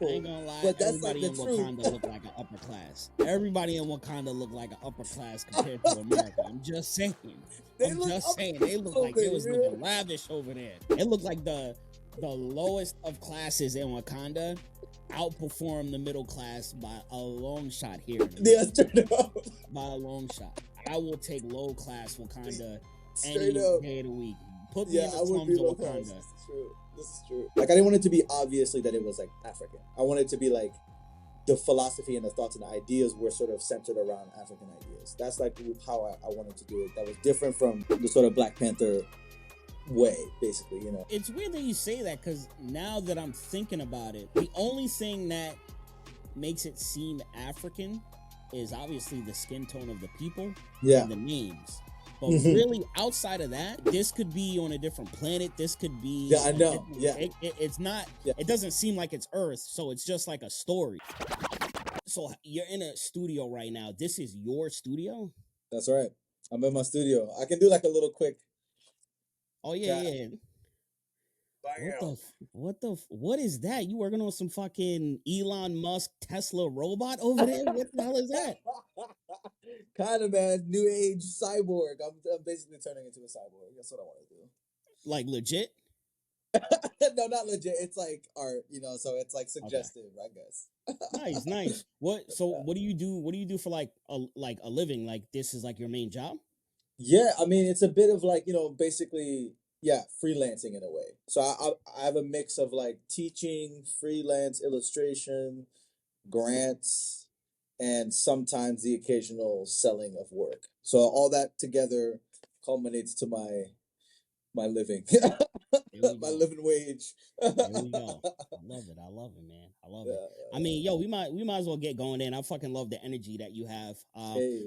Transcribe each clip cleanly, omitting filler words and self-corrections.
I ain't gonna lie, but that's like everybody the in truth. Wakanda look like an upper class. Everybody in Wakanda look like an upper class compared to America. I'm just saying. They look They look like they was yeah. living lavish over there. It looked like the lowest of classes in Wakanda outperform the middle class by a long shot here. Yeah, straight up. By a long shot. I will take low class Wakanda Straight any up. day of the week. Put me Yeah, in the I would be slums of low class. Wakanda. This is true. This is true. Like, I didn't want it to be obviously that it was like African. I wanted it to be like the philosophy and the thoughts and the ideas were sort of centered around African ideas. That's like how I wanted to do it. That was different from the sort of Black Panther way, basically, you know. It's weird that you say that because now that I'm thinking about it, the only thing that makes it seem African is obviously the skin tone of the people and the names. But really, outside of that, this could be on a different planet. This could be. Yeah, I know. Yeah. It's not. Yeah. It doesn't seem like it's Earth, so it's just like a story. So you're in a studio right now. This is your studio? That's right. I'm in my studio. I can do like a little quick. Oh, yeah. What is that? You working on some fucking Elon Musk Tesla robot over there? What the hell is that? Kind of, man. New age cyborg. I'm basically turning into a cyborg. That's what I want to do. Like legit? No, not legit. It's like art, you know, so it's like suggestive, okay. I guess. Nice. What do you do? What do you do for like a living? Like this is like your main job? Yeah, I mean, it's a bit of like, you know, basically, yeah, freelancing in a way. So I have a mix of like teaching, freelance, illustration, grants, and sometimes the occasional selling of work. So all that together culminates to my living. My living wage. There we go. I love it, man. I love it. I mean, yo, we might as well get going in. I fucking love the energy that you have.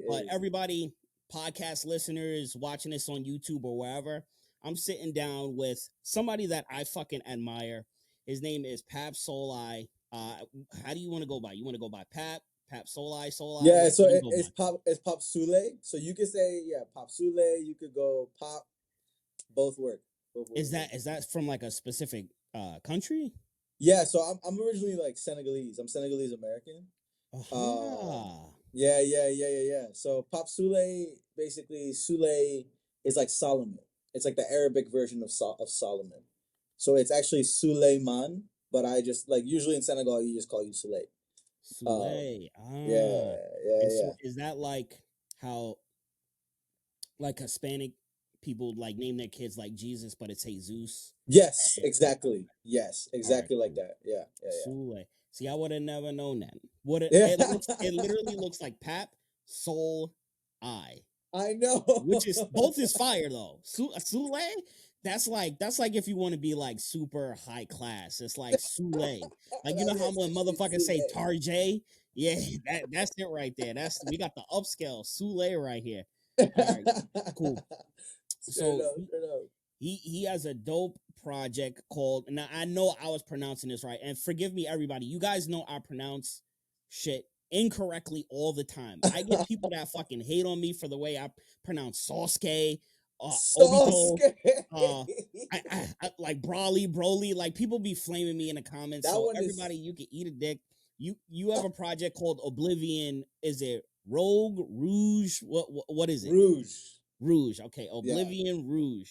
But everybody, podcast listeners watching this on YouTube or wherever, I'm sitting down with somebody that I fucking admire. His name is Papsouleye. How do you want to go by? You want to go by Papsouleye? Yeah, so it's Papsouleye. So you could say, yeah, Papsouleye. You could go Pop. Both work. Is that from like a specific country? Yeah, so I'm originally like Senegalese. I'm Senegalese American. Yeah. So Papsouleye, basically, Souley is like Solomon. It's like the Arabic version of Solomon. So it's actually Suleiman, but I just like usually in Senegal you just call you Souley. Souley. Yeah. So is that like how like Hispanic people like name their kids like Jesus, but it's Jesus? Yes, exactly. Yes, exactly like that. Yeah. Souley. See, I would have never known that. It literally looks like Pap Soul I. I know. Which is both is fire though. Souley. That's like if you want to be like super high class. It's like Souley. Like you know how when motherfuckers say Tarjay? Yeah, that's it right there. We got the upscale Souley right here. All right, cool. So he has a dope project called, now I know I was pronouncing this right, and forgive me everybody, you guys know I pronounce shit incorrectly all the time. I get people that fucking hate on me for the way I pronounce Sasuke, Obito, I like Broly, like people be flaming me in the comments. So everybody, you can eat a dick. You have a project called Oblivion. Is it Rouge? What is it? Rouge. Okay, Oblivion Rouge.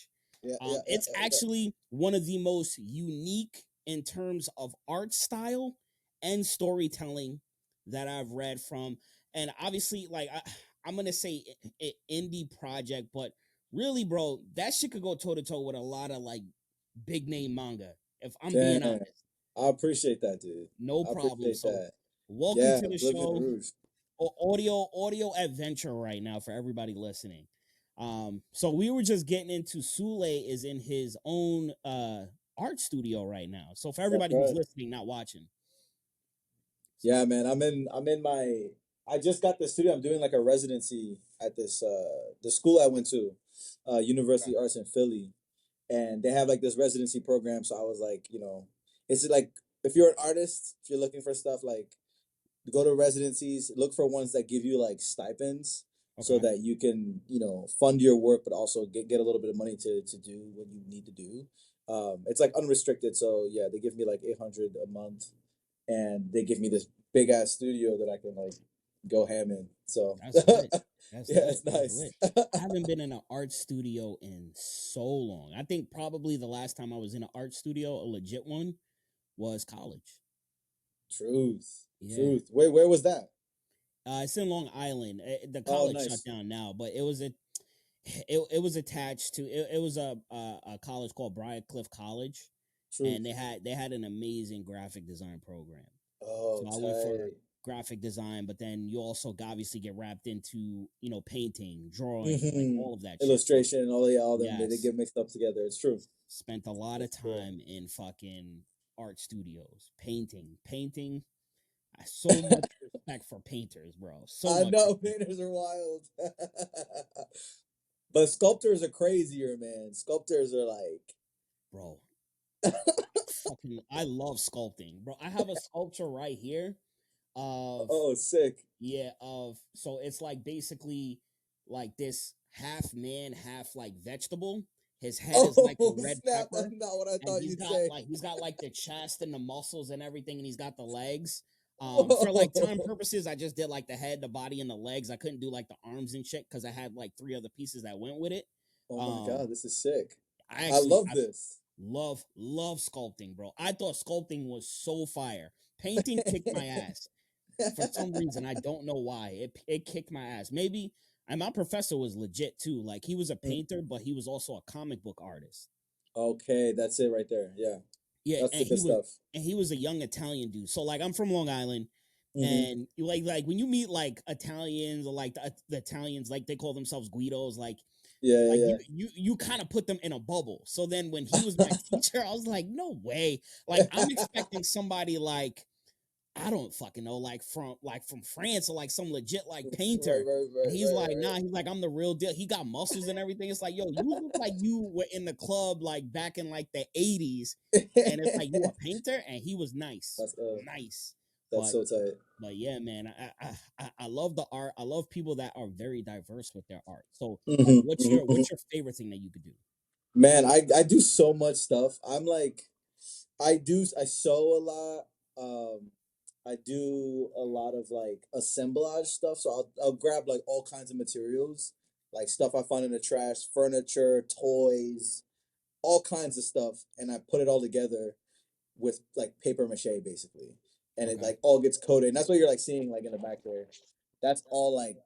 It's actually one of the most unique in terms of art style and storytelling that I've read from. And obviously, like I'm gonna say indie project, but really, bro, that shit could go toe to toe with a lot of like big name manga. If I'm being honest, I appreciate that, dude. No problem. So, welcome to the show. Rouge. Audio adventure right now for everybody listening. So we were just getting into Souley is in his own art studio right now. So for everybody who's listening, not watching. Yeah, man, I'm in my, I just got the studio. I'm doing like a residency at this the school I went to, University of Arts in Philly, and they have like this residency program. So I was like, you know, it's like if you're an artist, if you're looking for stuff, like go to residencies, look for ones that give you like stipends. So that you can, you know, fund your work, but also get a little bit of money to do what you need to do. It's like unrestricted. So yeah, they give me like $800 a month. and they give me this big ass studio that I can like go ham in. So That's lit. That's yeah, lit. it's That's nice. lit. I haven't been in an art studio in so long. I think probably the last time I was in an art studio, a legit one, was college. Truth, Yeah. truth. Where was that? It's in Long Island. The Oh, college shut nice. down now, but it was attached to it was a college called Briarcliff College, and Truth. they had an amazing graphic design program. Oh, So I went for tight. graphic design, but then you also obviously get wrapped into painting, drawing, like Mm-hmm. all of that shit. So Illustration and all them they yes, get mixed up together. It's true. spent a lot of It's true. time in fucking art studios, painting. I so much respect for painters, bro. So I much know respect, painters are wild. But sculptors are crazier, man. Sculptors are like bro. I love sculpting, bro. I have a sculpture right here of oh, sick. yeah, of so it's like basically like this half man, half like vegetable. His head is like a Oh, red snap. That's pepper, not what I and thought you'd say. he's got like the chest and the muscles and everything, and he's got the legs. For like time Whoa. purposes, I just did like the head, the body, and the legs. I couldn't do like the arms and shit because I had like three other pieces that went with it. Oh my Um, God, this is sick. I I actually love I this. love sculpting, bro. I thought sculpting was so fire. Painting kicked my ass for some reason. I don't know why. It kicked my ass. Maybe and my professor was legit too. Like he was a painter, but he was also a comic book artist. Okay, that's it right there. Yeah, Yeah, that's the good stuff. and he was a young Italian dude. So like I'm from Long Island, Hmm. and like when you meet like Italians or like the Italians, like they call themselves Guidos, Yeah, like yeah, you kind of put them in a bubble. So then when he was my teacher, I was like, no way. Like I'm yeah. expecting somebody like I don't fucking know, like from France or like some legit like Right, painter. right, And right, he's right, like, right. nah, he's like, I'm the real deal. He got muscles and everything. It's like, yo, you look like you were in the club like back in like the 80s. And it's like you a painter, and he was nice. that's Nice. that's But so tight. but yeah, man, I love the art. I love people that are very diverse with their art. So like Hmm. what's your favorite thing that you could do? Man, I do so much stuff. I'm like I sew a lot. I do a lot of like assemblage stuff. So I'll grab like all kinds of materials, like stuff I find in the trash, furniture, toys, all kinds of stuff, and I put it all together with like paper mache basically, and it Okay. like all gets coated. And that's what you're like seeing like in the back there. That's all like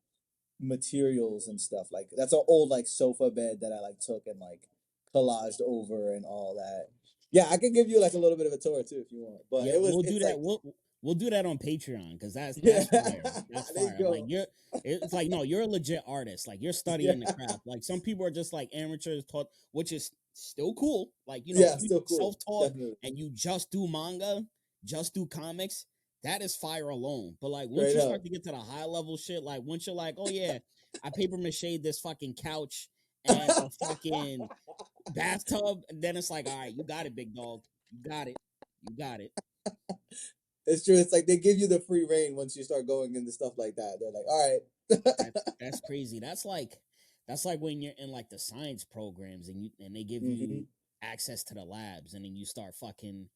materials and stuff. Like that's an old like sofa bed that I like took and like collaged over and all that. Yeah, I can give you like a little bit of a tour too if you want. But Yeah, it was we'll do it's that. like We'll do that on Patreon because yeah, that's fire. That's there you fire. Like go. it's like no, you're a legit artist. Like you're Yeah, studying the craft. Like some people are just like amateurs taught, which is still cool. Like yeah, if you still cool. self taught Definitely. and you just do manga, just do comics, that is fire alone. But like once Straight you up. start to get to the high level shit, like once you're like, oh yeah, I paper mache this fucking couch and a fucking bathtub, and then it's like, all right, you got it, big dog. You got it. You got it. It's true. It's like they give you the free reign once you start going into stuff like that. They're like, all right. That's crazy. That's like when you're in like the science programs and they give Hmm. you access to the labs and then you start fucking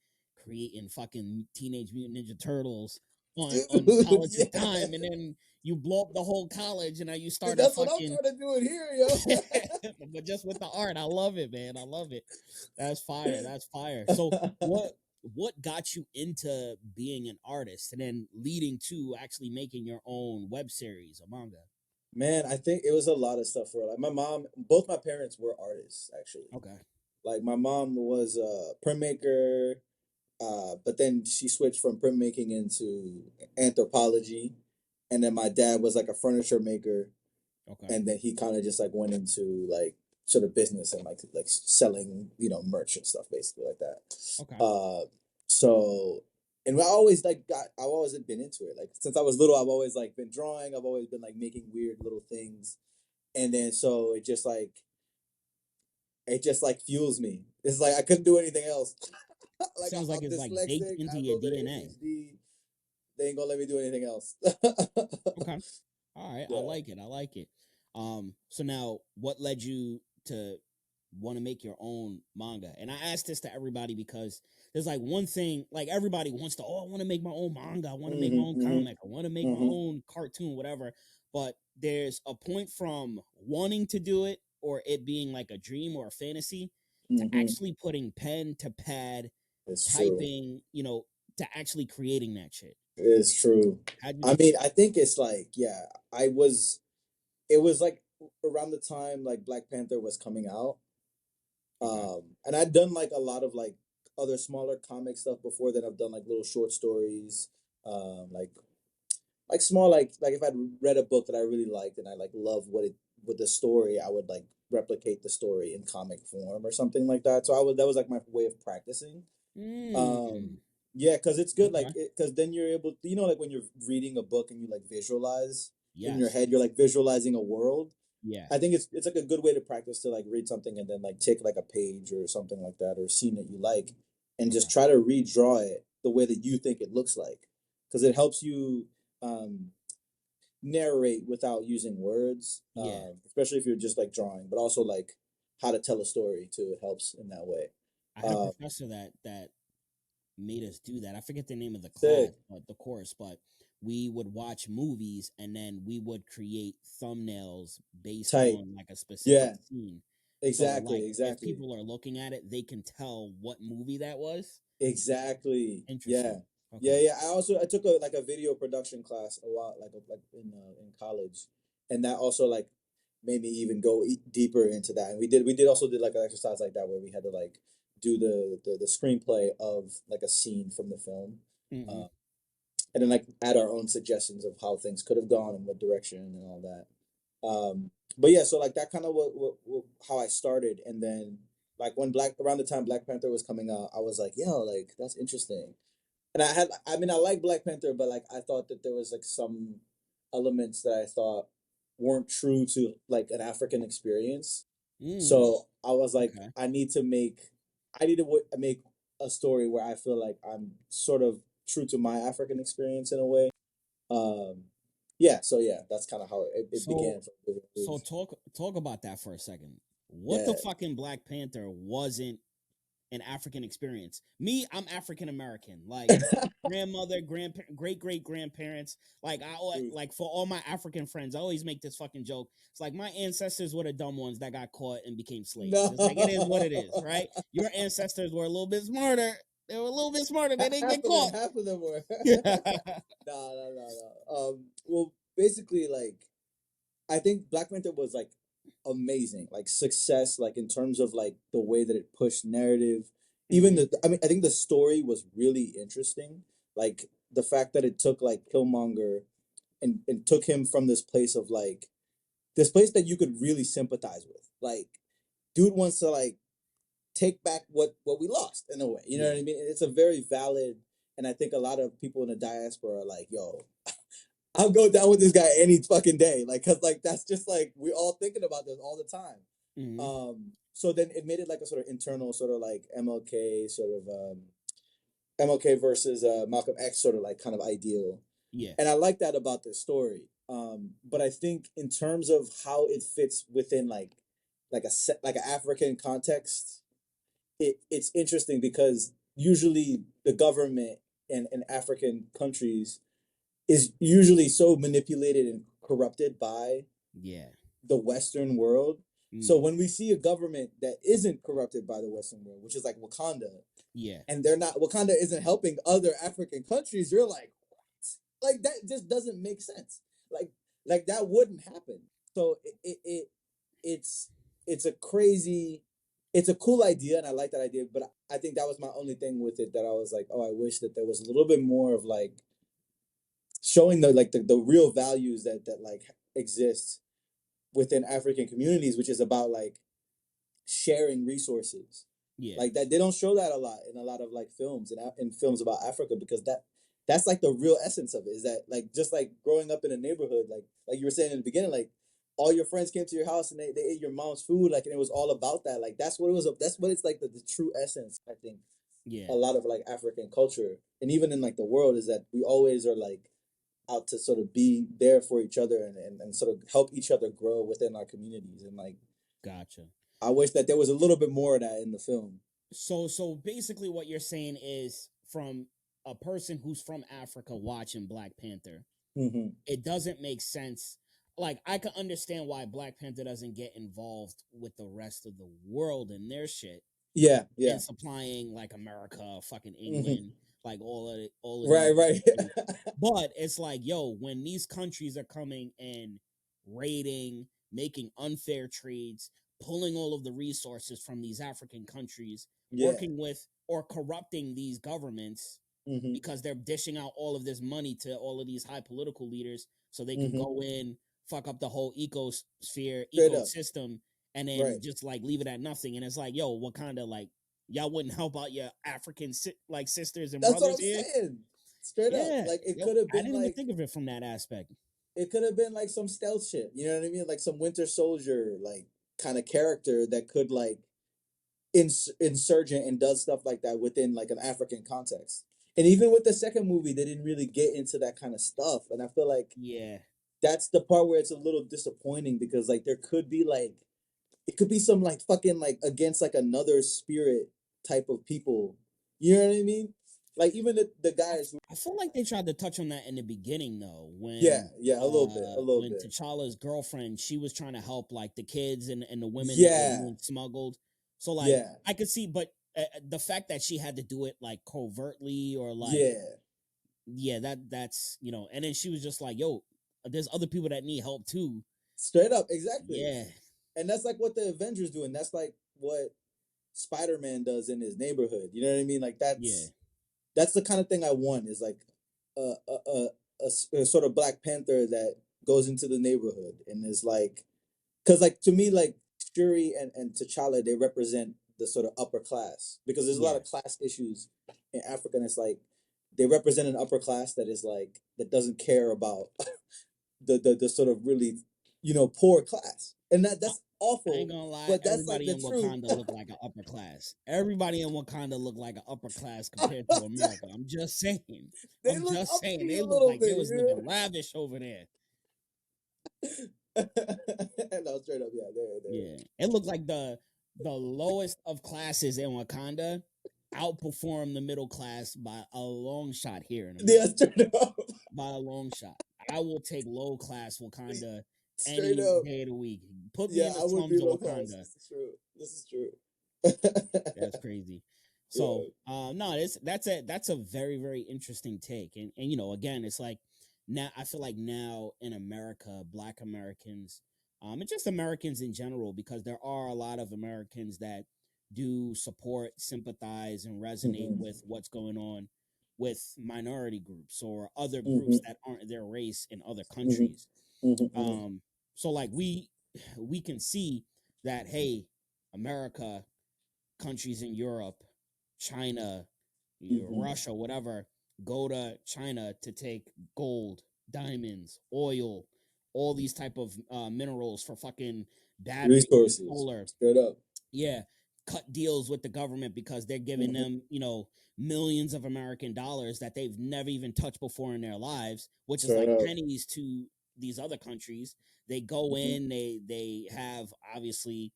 creating fucking Teenage Mutant Ninja Turtles on the Dude, college's dime, and yeah. then you blow up the whole college and now you Dude, start a that's what I'm fucking trying to do in here, yo. but just with the art. I love it, man. I love it. That's fire. That's fire. So what got you into being an artist and then leading to actually making your own web series or manga? Man, I think it was a lot of stuff for her. Like my mom, both my parents were artists actually. Okay. Like my mom was a printmaker, but then she switched from printmaking into anthropology, and then my dad was like a furniture maker, Okay. and then he kind of just like went into like sort of business and like selling merch and stuff basically like that. Okay. So and I've always been into it. Like since I was little, I've always like been drawing. I've always been like making weird little things, and then so it just like fuels me. It's like I couldn't do anything else. Like Sounds like I'm it's like baked dyslexic. I into have a your little bit of DNA. ADHD. They ain't gonna let me do anything else. Okay. All right. I Yeah. like it. I like it. So now what led you to want to make your own manga. And I ask this to everybody because there's like one thing, like everybody wants to, oh, I want to make my own manga, I want to make my own Mm-hmm. comic, I want to make my Mm-hmm. own cartoon, whatever. But there's a point from wanting to do it or it being like a dream or a fantasy to Mm-hmm. actually putting pen to pad, It's true. typing, to actually creating that shit. It's true. How'd you I get mean, there? I think it's like, yeah, I was. It was like around the time like Black Panther was coming out. Okay. And I'd done like a lot of like other smaller comic stuff before that. I've done like little short stories, like small like if I'd read a book that I really liked and I like love what it with the story, I would like replicate the story in comic form or something like that. So I would that was like my way of practicing. Mm, Yeah, because it's good like okay. because then you're able like when you're reading a book and you like visualize in your Yes. head, you're like visualizing a world. Yeah. I think it's like a good way to practice to like read something and then like take like a page or something like that or a scene that you like and Okay. just try to redraw it the way that you think it looks like because it helps you um, narrate without using words, Yeah. especially if you're just like drawing, but also like how to tell a story too. It helps in that way. I had a Uh, professor that made us do that. I forget the name of the class, Sick, but the course, but we would watch movies and then we would create thumbnails based tight. on like a specific Yeah, scene. So like exactly, if exactly. people are looking at it, they can tell what movie that was. Exactly. Yeah. Interesting. Okay. Yeah, yeah. I took a like a video production class a while like in college, and that also like made me even go deeper into that. And we did also did like an exercise like that where we had to like do the screenplay of like a scene from the film, Mm-hmm. uh, and then like add our own suggestions of how things could have gone and what direction and all that. But yeah, so like that kind of what how I started, and then like when Black around the time Black Panther was coming out, I was like, yo, like that's interesting. And I mean, I like Black Panther, but like I thought that there was like some elements that I thought weren't true to like an African experience. Mm. So I was like, Okay. I need to make a story where I feel like I'm sort of true to my African experience in a way. Um, yeah, so yeah, that's kind of how it So began for Living so Rouge. talk about that for a second. What the Yeah. fucking Black Panther wasn't an African experience. Me, I'm African American. Like grandmother, great great grandparents. Like Truth. like for all my African friends, I always make this fucking joke. It's like my ancestors were the dumb ones that got caught and became slaves. It's like it is what it is, No. right? Your ancestors were a little bit smarter. They were a little bit smarter. They didn't get caught. Half of them were. No, no, no, no. Well, basically, like I think Black Panther was like amazing, like success, like in terms of like the way that it pushed narrative. Even hmm I mean, I think the story was really interesting. Like the fact that it took like Killmonger and took him from this place of like this place that you could really sympathize with. Like, dude wants to like take back what we lost in a way. You know what Yeah. I mean? It's a very valid, and I think a lot of people in the diaspora are like, yo, I'll go down with this guy any fucking day. Like, cause like that's just like we all thinking about this all the time. hmm So then it made it like a sort of internal, sort of like MLK, sort of MLK versus Malcolm X, sort of like kind of ideal, Yeah. and I like that about this story. But I think in terms of how it fits within like a set like an African context, it's interesting because usually the government in African countries is usually so manipulated and corrupted by Yeah. the Western world. So Mm. when we see a government that isn't corrupted by the Western world, which is like Wakanda, Yeah. and they're not Wakanda isn't helping other African countries, you're like, what? Like that just doesn't make sense. Like like that wouldn't happen. So it's it's a crazy it's a cool idea and I like that idea, but I think that was my only thing with it that I was like, oh, I wish that there was a little bit more of like showing the real values that like exist within African communities, which is about like sharing resources. Yeah. Like that they don't show that a lot in a lot of like films and in films about Africa because that's like the real essence of it is that like just like growing up in a neighborhood like you were saying in the beginning like all your friends came to your house and they ate your mom's food like and it was all about that like that's what it was that's what it's like the true essence I think Yeah. a lot of like African culture and even in like the world is that we always are like out to sort of be there for each other and sort of help each other grow within our communities and like Gotcha. I wish that there was a little bit more of that in the film. So basically what you're saying is, from a person who's from Africa watching Black Panther, Hmm. it doesn't make sense. Like, I can understand why Black Panther doesn't get involved with the rest of the world and their shit, Yeah, yeah. and supplying like America, fucking Hmm. England, like all of Right, these right. countries. But it's like, yo, when these countries are coming and raiding, making unfair trades, pulling all of the resources from these African countries, Yeah. working with or corrupting these governments Hmm. because they're dishing out all of this money to all of these high political leaders so they can Hmm. go in, fuck up the whole ecosphere, Straight up. ecosystem, and Right. then just like leave it at nothing. And it's like, yo, what kind of like, y'all wouldn't help out your African like sisters and That's what brothers I'm here? saying. Straight up. Yeah, Like it yo, could have I been didn't even like think of it from that aspect. it could have been like some stealth shit. You know what I mean? Like some Winter Soldier like kind of character that could like insurgent and does stuff like that within like an African context. And even with the second movie, they didn't really get into that kind of stuff. And I feel like Yeah, that's the part where it's a little disappointing because like there could be like it could be some like fucking like against like another spirit type of people. You know what I mean? Like even the guys who I feel like they tried to touch on that in the beginning though, yeah, yeah, a little when bit. T'Challa's girlfriend, she was trying to help like the kids and the women that were Yeah, being smuggled. So like yeah, I could see, but the fact that she had to do it like covertly or like, yeah. yeah, that's and then she was just like, yo, there's other people that need help too. Straight up, exactly. Yeah, And that's like what the Avengers do, and that's like what Spider-Man does in his neighborhood. You know what I mean? Like yeah, that's the kind of thing I want is like a a sort of Black Panther that goes into the neighborhood and is like because like to me like Shuri and T'Challa they represent the sort of upper class because there's a lot yeah, of class issues in Africa and it's like they represent an upper class that is like that doesn't care about the sort of really poor class and that's I ain't awful gonna lie, but that's like everybody the in truth. Wakanda look like an upper class. Everybody in Wakanda look like an upper class compared to America. I'm just saying. They I'm look just saying. uppity They a look little like they bit, was living lavish over there. no, straight up, yeah, they're Yeah. It looked like the lowest of classes in Wakanda outperform the middle class by a long shot here in yeah, America. straight up, By a long shot. I will take low class Wakanda straight any up. day of the week. Put me Yeah, in the I would be slums of low class. Wakanda. This is true. This is true. That's crazy. So, Yeah. no, that's a very very interesting take, and again, it's like now I feel like now in America, Black Americans, and just Americans in general, because there are a lot of Americans that do support, sympathize, and resonate Hmm. with what's going on with minority groups or other groups Hmm. that aren't their race in other Hmm. countries. Hmm. Hmm. Um, so like we can see that, hey, America, countries in Europe, China, Hmm. Russia, whatever, go to China to take gold, diamonds, oil, all these type of minerals for fucking batteries and Resources, solar. straight up. Yeah, cut deals with the government because they're giving Hmm. them, millions of American dollars that they've never even touched before in their lives, which is Straight like up. pennies to these other countries. They go Hmm. in, they have obviously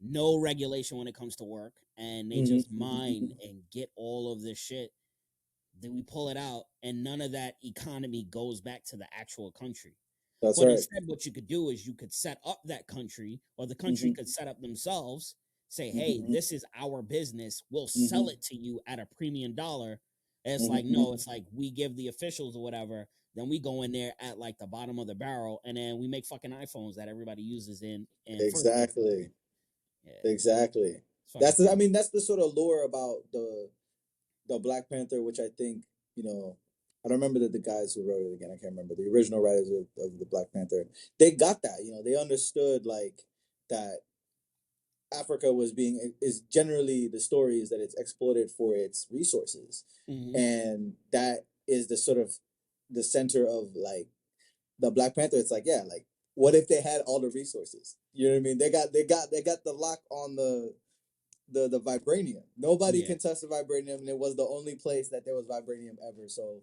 no regulation when it comes to work, and they Hmm. just mine and get all of this shit. Then we pull it out, and none of that economy goes back to the actual country. That's But right. instead, what you could do is you could set up that country, or the country Hmm. could set up themselves, say, hey, Hmm. this is our business. We'll sell Hmm. it to you at a premium dollar. And it's like, Hmm. no, it's like we give the officials or whatever. Then we go in there at like the bottom of the barrel, and then we make fucking iPhones that everybody uses in first world countries. Exactly. Yeah, Exactly. it's fucking I crazy. mean, that's the sort of lore about the Black Panther, which I think I don't remember the guys who wrote it again. I can't remember the original writers of the Black Panther. They got that. They understood like that Africa was being is generally the story is that it's exploited for its resources, Hmm. and that is the sort of the center of like the Black Panther. It's like yeah, like what if they had all the resources? You know what I mean? They got the lock on the vibranium. Nobody Yeah, can touch the vibranium, and it was the only place that there was vibranium ever. So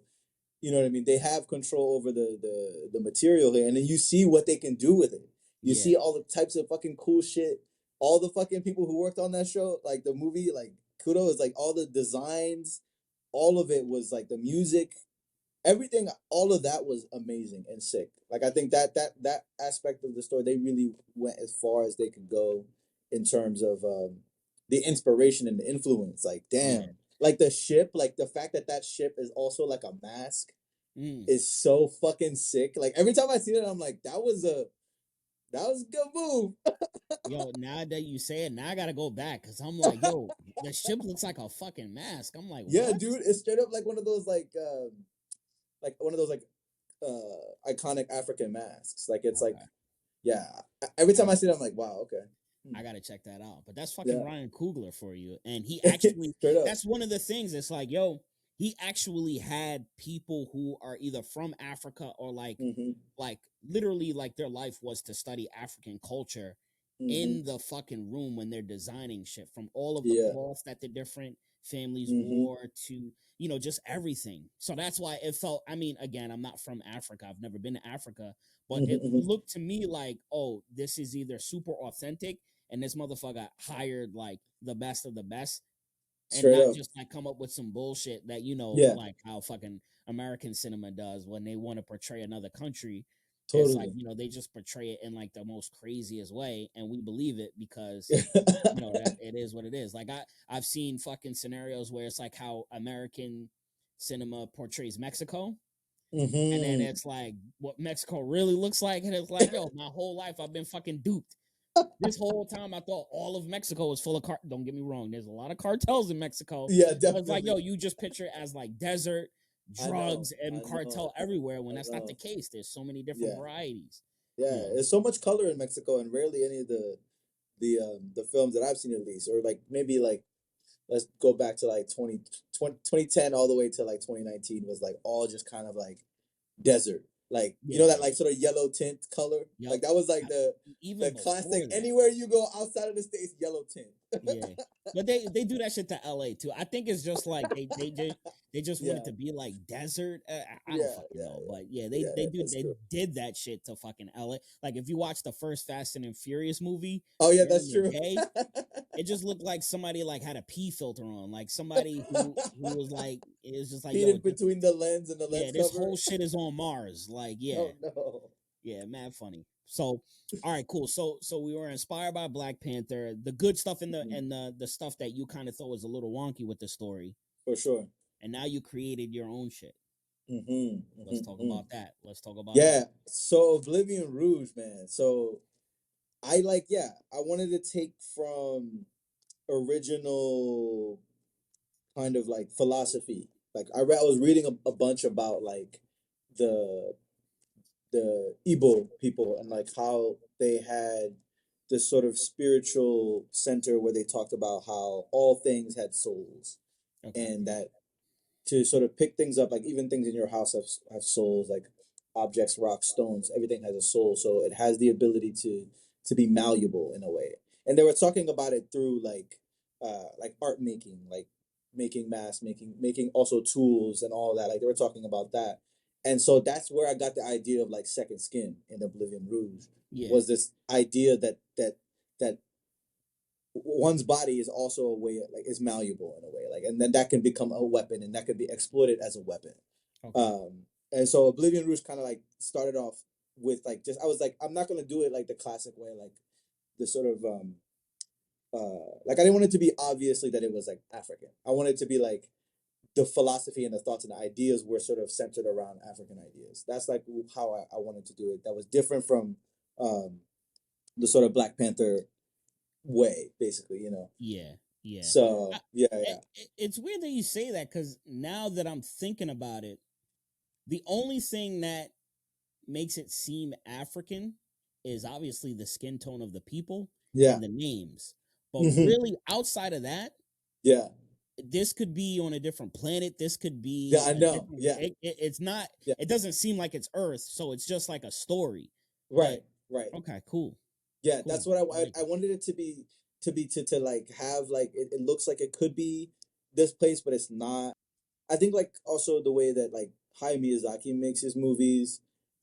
you know what I mean? They have control over the material here, and then you see what they can do with it. You yeah, see all the types of fucking cool shit all the fucking people who worked on that show, like the movie, like kudos, like all the designs, all of it was like the music, everything, all of that was amazing and sick. Like I think that aspect of the story, they really went as far as they could go in terms of the inspiration and the influence. Like Yeah. damn, like the ship, like the fact that that ship is also like a mask Mm. is so fucking sick. Like every time I see it, I'm like, that was a good move. Yo, now that you say it, now I gotta go back because I'm like, yo, the ship looks like a fucking mask. I'm like, Yeah, what? dude, it's straight up like one of those like one of those like iconic African masks. Like it's like Okay. yeah. Every I time I got see it, I'm like, wow, okay. I gotta check that out. But that's fucking Yeah. Ryan Coogler for you. And he actually, Straight up. that's one of the things. It's like, yo, he actually had people who are either from Africa or Mm-hmm. like literally like their life was to study African culture Mm-hmm. in the fucking room when they're designing shit, from all of the Yeah. cloths that the different families Mm-hmm. wore to, just everything. So that's why it felt, I mean, again, I'm not from Africa. I've never been to Africa, but it Mm-hmm. looked to me like, oh, this is either super authentic and this motherfucker hired like the best of the best and Straight not up. just like come up with some bullshit that Yeah. like how fucking American cinema does when they want to portray another country. It's like, Totally. they just portray it in like the most craziest way and we believe it because that it is what it is. Like I've seen fucking scenarios where it's like how American cinema portrays Mexico, and then Mm-hmm. it's like what Mexico really looks like, and it's like, yo, my whole life I've been fucking duped. This whole time I thought all of Mexico was full of don't get me wrong, there's a lot of cartels in Mexico. Yeah, But it's like, yo, definitely. you just picture it as like desert, I know. drugs, and I know. cartel everywhere when I that's not the know. case. There's so many different Yeah. varieties. Yeah. There's so much color in Mexico and rarely any of the films that I've seen at least. Or like maybe like let's go back to like 2010 all the way to like 2019 was like all just kind of like desert. Like you know Yeah. that like sort of yellow tint color? Yep. Like that was like I- the Even classic before that. anywhere you go outside of the States, yellow tint. Yeah. But they do that shit to LA too. I think it's just like they just want it Yeah. to be like desert. I don't Yeah, fucking yeah, know, but yeah, yeah. Yeah, that's they true. did that shit to fucking LA. Like if you watch the first Fast and Furious movie Oh yeah, during that's the true. day, it just looked like somebody like had a pee filter on, like somebody who was like, it was just like, yo, Peated between the lens and the yeah, lens this cover. whole shit is on Mars. Like, yeah, Oh no. yeah, mad funny. So, all right, cool. So we were inspired by Black Panther, the good stuff in the Mhm. and the stuff that you kind of thought was a little wonky with the story, For sure. and now you created your own shit. Mm-hmm. Let's Mm-hmm. talk Mm-hmm. about that. Let's talk about that. Yeah. So Oblivion Rouge, man. So I like, yeah, I wanted to take from original kind of like philosophy. Like I was reading a bunch about like the the Igbo people and like how they had this sort of spiritual center where they talked about how all things had souls Okay. and that to sort of pick things up, like even things in your house have souls, like objects, rocks, stones, everything has a soul. So it has the ability to be malleable in a way. And they were talking about it through like art making, like making masks, making also tools and all that. Like they were talking about that. And so that's where I got the idea of like second skin in Oblivion Rouge Yeah. was this idea that one's body is also a way like is malleable in a way like and then that can become a weapon and that can be exploited as a weapon Okay. um and so Oblivion Rouge kind of like started off with like just I was like I'm not gonna do it like the classic way like the sort of like I didn't want it to be obviously that it was like African. I wanted it to be like the philosophy and the thoughts and the ideas were sort of centered around African ideas. That's like how I wanted to do it, that was different from um the sort of Black Panther way basically, you know. Yeah. Yeah. So yeah, yeah, It's weird that you say that because now that I'm thinking about it, the only thing that makes it seem African is obviously the skin tone of the people yeah. and the names. But Hmm. really, outside of that, Yeah, this could be on a different planet. This could yeah. be I a know. different. Yeah, It's not. yeah. It doesn't seem like it's Earth, so it's just like a story. Right, But right. okay, cool, Yeah, cool. that's what I like I it. wanted it to be to like have like it looks like it could be this place, but it's not. I think like also the way that like Hayao Miyazaki makes his movies,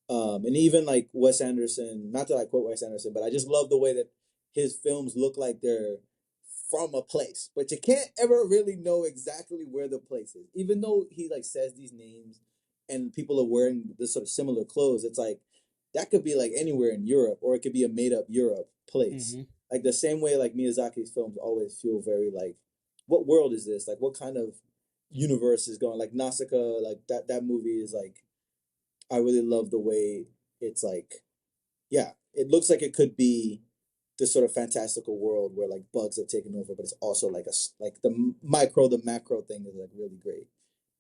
and even like Wes Anderson. Not that I quote Wes Anderson, but I just love the way that his films look like they're from a place, but you can't ever really know exactly where the place is. Even though he like says these names and people are wearing this sort of similar clothes, it's like that could be like anywhere in Europe, or it could be a made up Europe place. Mm-hmm. Like the same way like Miyazaki's films always feel very like, what world is this? Like what kind of universe is going? Like Nausicaa, like that movie is like, I really love the way it's like, yeah, it looks like it could be this sort of fantastical world where like bugs have taken over, but it's also like like the micro, the macro thing is like really great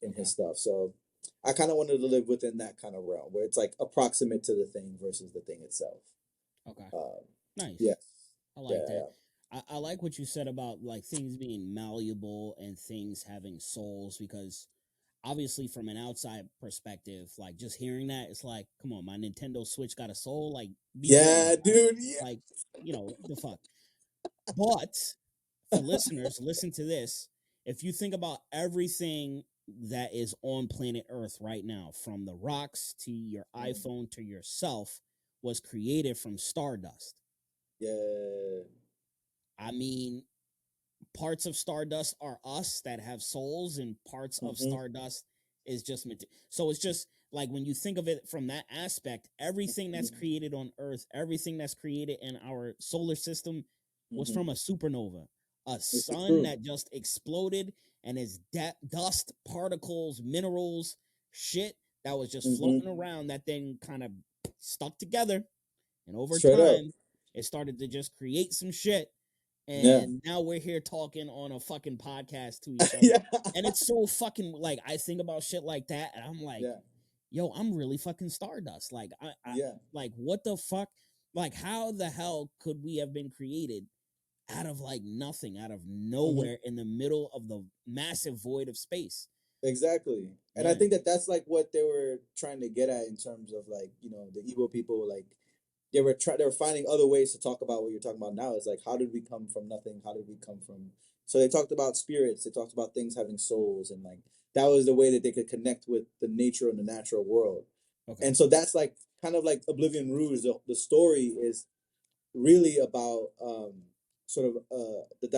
in Okay. his stuff. So I kind of wanted to live within that kind of realm where it's like approximate to the thing versus the thing itself. Okay. Um, yeah, Nice. I like yeah, that. I like what you said about like things being malleable and things having souls, because obviously from an outside perspective, like just hearing that, it's like, come on, my Nintendo Switch got a soul? Like, be serious. yeah, dude, yeah. Like, what the fuck? But for listeners, listen to this. If you think about everything that is on planet Earth right now, from the rocks to your Mm, iPhone to yourself, was created from stardust. yeah. I mean, parts of stardust are us that have souls, and parts of Mm-hmm, stardust is just so it's just like, when you think of it from that aspect, everything that's mm-hmm, created on Earth, everything that's created in our solar system was mm-hmm. from a supernova, a It's sun true. that just exploded, and is dust, particles, minerals, shit that was just Mm-hmm. floating around, that then kind of stuck together, and over Straight up. time it started to just create some shit, Yeah. and now we're here talking on a fucking podcast to each other. Yeah. And it's so fucking, like, I think about shit like that, and I'm like, Yeah. yo, I'm really fucking stardust. Like, I Yeah. like, what the fuck? Like, how the hell could we have been created out of like nothing, out of Mm-hmm. nowhere, in the middle of the massive void of space? Exactly. And I Yeah. think that that's like what they were trying to get at in terms of like, the evil people, like they were finding other ways to talk about what you're talking about now. Is like, how did we come from nothing? How did we come from, so they talked about spirits, they talked about things having souls, and like that was the way that they could connect with the nature and the natural world. Okay. And so that's like kind of like Oblivion Rouge. The story is really about sort of the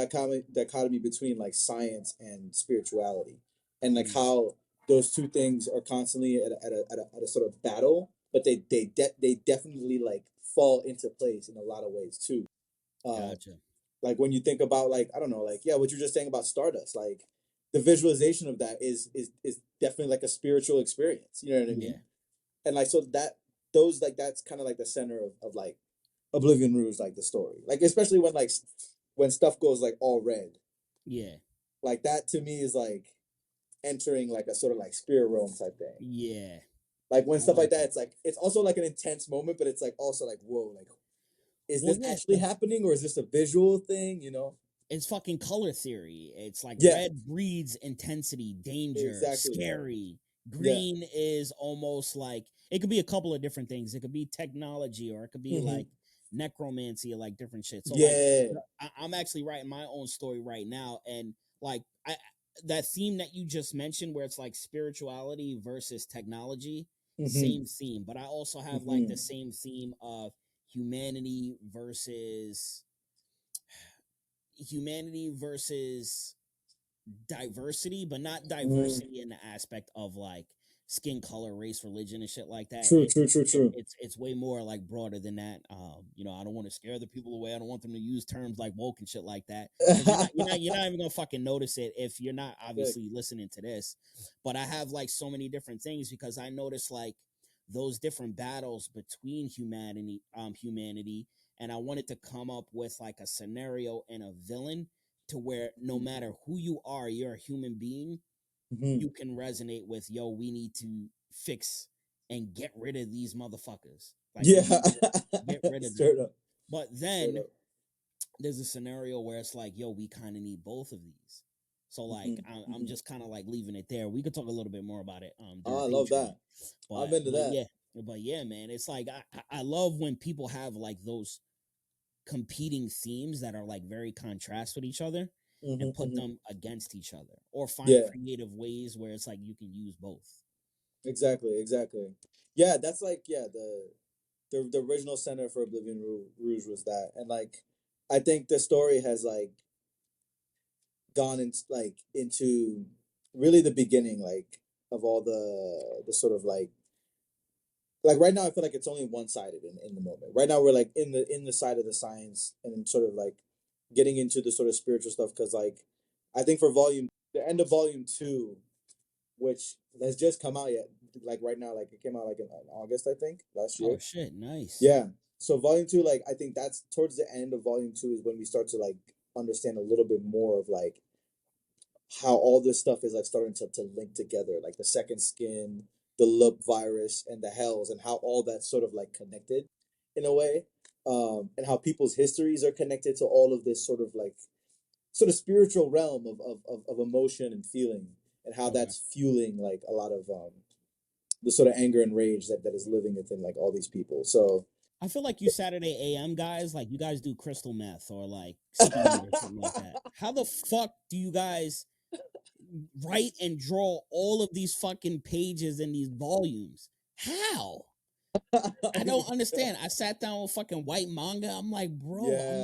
dichotomy between like science and spirituality, and like Mm, how those two things are constantly at a sort of battle, but they definitely like fall into place in a lot of ways too. Uh, gotcha. like when you think about like, I don't know, like, yeah, what you're just saying about Stardust, like the visualization of that is definitely like a spiritual experience. You know what I Yeah. mean? And like so that those like that's kind of like the center of like Oblivion Rouge, like the story, like especially when like when stuff goes like all red, Yeah. like that to me is like entering like a sort of like spirit realm type thing. Yeah. Like when I stuff like like that, it. it's like it's also like an intense moment, but it's like also like, whoa, like is Well, this yeah, actually happening or is this a visual thing? it's fucking color theory. It's like Yeah, red breeds intensity, danger, exactly. scary. Yeah. Green is almost like, it could be a couple of different things. It could be technology, or it could be Hmm. like necromancy, or like different shit. So like, Yeah. I'm actually writing my own story right now, and like, that theme that you just mentioned, where it's like spirituality versus technology, Hmm. same theme. But I also have like the Hmm. same theme of humanity versus humanity versus diversity, but not Hmm. diversity in the aspect of like skin color, race, religion, and shit like that. True. True. True. True. It's way more like broader than that. I don't want to scare the people away. I don't want them to use terms like woke and shit like that, because you're not even gonna fucking notice it if you're not Sick. obviously listening to this. But I have like so many different things, because I notice like those different battles between humanity, and I wanted to come up with like a scenario and a villain, to where no matter who you are, you're a human being, Hmm. you can resonate with, yo, we need to fix and get rid of these motherfuckers. Like, we Yeah. need to get rid of them. Straight up. But Straight then up. there's a scenario where it's like, yo, we kind of need both of these. So like, Hmm. I'm Hmm. just kind of like leaving it there. We could talk a little bit more about it during Oh, I love Patreon. that. I'm into But that. yeah, man, it's like, I love when people have like those competing themes that are like very contrast with each other, Hmm. and put Hmm. them against each other, or find Yeah. creative ways where it's like you can use both. Exactly. Exactly. Yeah. That's like, yeah. The original center for Rouge was that, and like I think the story has like gone into into really the beginning like of all the sort of like right now I feel like it's only one sided in the moment. Right now we're like in the side of the science and sort of like getting into the sort of spiritual stuff because like I think for volume the end of volume two, which has just come out yet, like right now, like it came out like in August I think last Oh year. shit, nice. Yeah. So volume two, like I think that's towards the end of volume two is when we start to like understand a little bit more of like how all this stuff is like starting to link together, like the second skin, the loop virus, and the hells, and how all that's sort of like connected in a way, and how people's histories are connected to all of this sort of spiritual realm of emotion and feeling, and how Okay. that's fueling like a lot of the sort of anger and rage that is living within like all these people. So I feel like you Saturday AM guys, like you guys do crystal meth or like speed or something like that. How the fuck do you guys write and draw all of these fucking pages in these volumes? How? I don't understand. I sat down with fucking white manga. I'm like, bro, I'm yeah,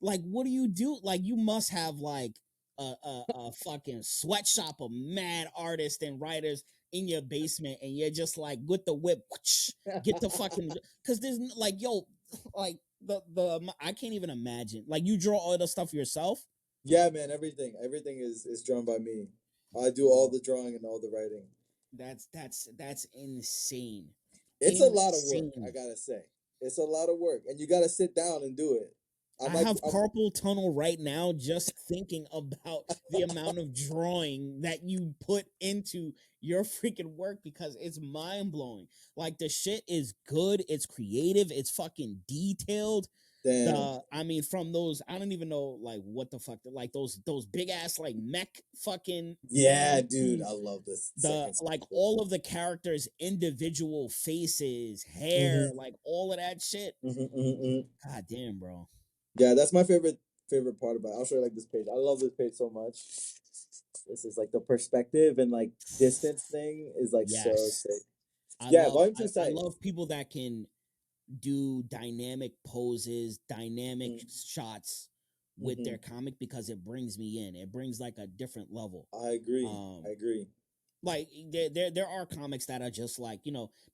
like, what do you do? Like, you must have like a fucking sweatshop of mad artists and writers in your basement, and you're just like with the whip, whoosh, get the fucking because like, yo, like the I can't even imagine. Like, you draw all the stuff yourself, yeah, man. Everything is drawn by me. I do all bro. the drawing and all the writing. That's insane, It's a lot of work, I insane. gotta say. It's a lot of work, and you gotta sit down and do it. I'm I like, have carpal tunnel right now just thinking about the amount of drawing that you put into your freaking work because it's mind blowing. Like the shit is good, it's creative, it's fucking detailed. damn, The I mean, from those, I don't even know like what the fuck, like those big ass like mech fucking yeah, dude, I scenes. love this The second like season. all of the characters' individual faces, hair, Mm-hmm, like all of that shit. mm-hmm, mm-hmm. God damn, bro. Yeah, that's my favorite part about it. I'll show you like this page. I love this page so much. This is like the perspective and like distance thing is like so Yes. sick. Yeah, volume I, two I site. love people that can do dynamic poses, dynamic shots with Mm-hmm. their comic because it brings me in. It brings like a different level. I agree. Um I agree. like there are comics that are just like,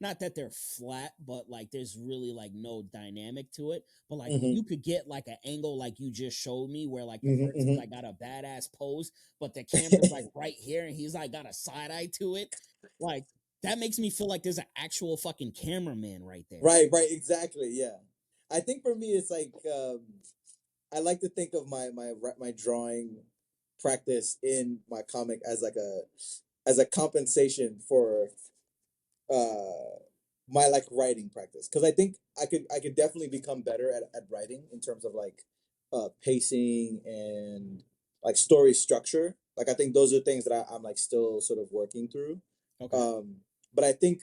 not that they're flat, but like there's really like no dynamic to it. But like when Mm-hmm. you could get like an angle like you just showed me where like the person's Mm-hmm, like got a badass pose, but the camera's like right here and he's like got a side eye to it, like that makes me feel like there's an actual fucking cameraman right there. right, right, exactly. Yeah. I think for me it's like I like to think of my drawing practice in my comic as like a compensation for uh my like writing practice because I think I could definitely become better at writing in terms of like pacing and like story structure. Like I think those are things that I'm like still sort of working through. Okay. Um, but I think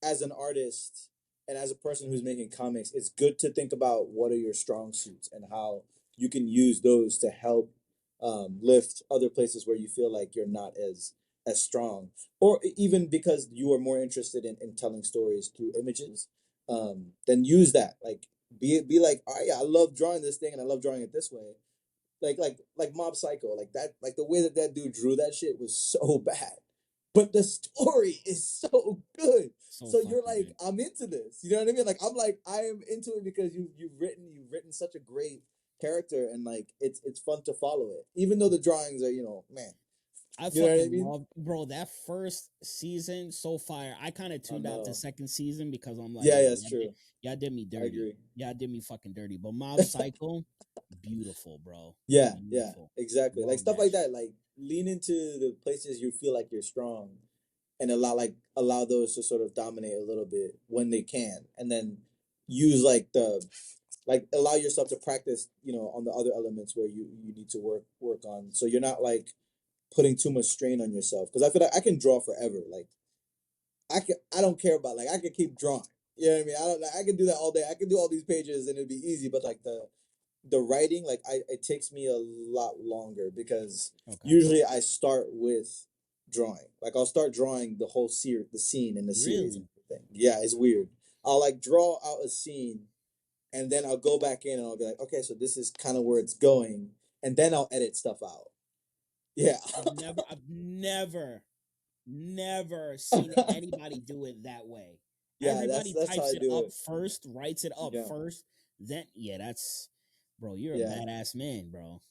as an artist and as a person who's making comics, it's good to think about what are your strong suits and how you can use those to help lift other places where you feel like you're not as strong, or even because you are more interested in telling stories through images. Then use that. Like be like, oh yeah, I love drawing this thing and I love drawing it this way. Like Mob Psycho, like that, like the way that dude drew that shit was so bad, but the story is so good. So So you're fucking like, good. I'm into this. You know what I mean? Like I'm like, I am into it because you've written such a great character, and like it's fun to follow it, even though the drawings are man. I You know what I fucking mean? love, bro, that first season so fire. I kind of I tuned out the know. second season because I'm like, Yeah, yo, yeah, it's true. y'all did me I dirty. agree. Y'all did me fucking dirty. But Mob Psycho, beautiful, bro. Yeah, yeah, Beautiful. exactly. Like Love stuff that like shit. that. Like lean into the places you feel like you're strong, and allow those to sort of dominate a little bit when they can, and then use like allow yourself to practice, on the other elements where you need to work on. So you're not like putting too much strain on yourself. Because I feel like I can draw forever. Like I don't care about like I can keep drawing. You know what I mean? I don't. I can do that all day. I can do all these pages and it'd be easy. But like the writing, like it takes me a lot longer because Okay. usually I start with drawing. Like I'll start drawing the scene in the series and Really? everything. Yeah, it's weird. I'll like draw out a scene and then I'll go back in and I'll be like, okay, so this is kind of where it's going, and then I'll edit stuff out. Yeah. I've never seen anybody do it that way. Yeah, Everybody that's how types I it do up it. first, writes it up Yeah. first, then yeah, that's bro, you're a Yeah. badass man, bro.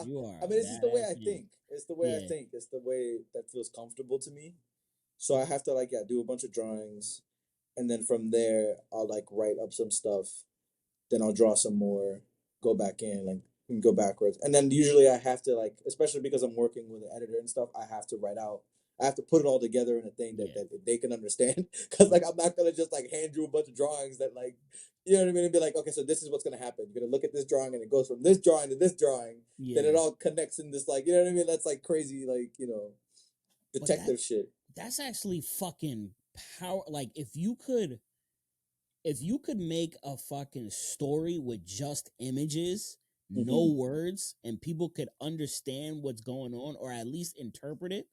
You are I a mean, it's just the way badass I man. think. It's the way I Yeah, think. It's the way that feels comfortable to me. So I have to like, yeah, do a bunch of drawings, and then from there I'll like write up some stuff. Then I'll draw some more, go back in, like, and go backwards. And then usually I have to like, especially because I'm working with an editor and stuff, I have to write out. I have to put it all together in a thing yeah. that they can understand. Because like I'm not gonna just like hand you a bunch of drawings that like, you know what I mean, and be like, okay, so this is what's gonna happen. You're gonna look at this drawing and it goes from this drawing to this drawing. Then it Yeah. all connects in this like, you know what I mean? That's like crazy, like, But detective shit. that's actually fucking power. Like if you could make a fucking story with just images, no Hmm. words, and people could understand what's going on or at least interpret it,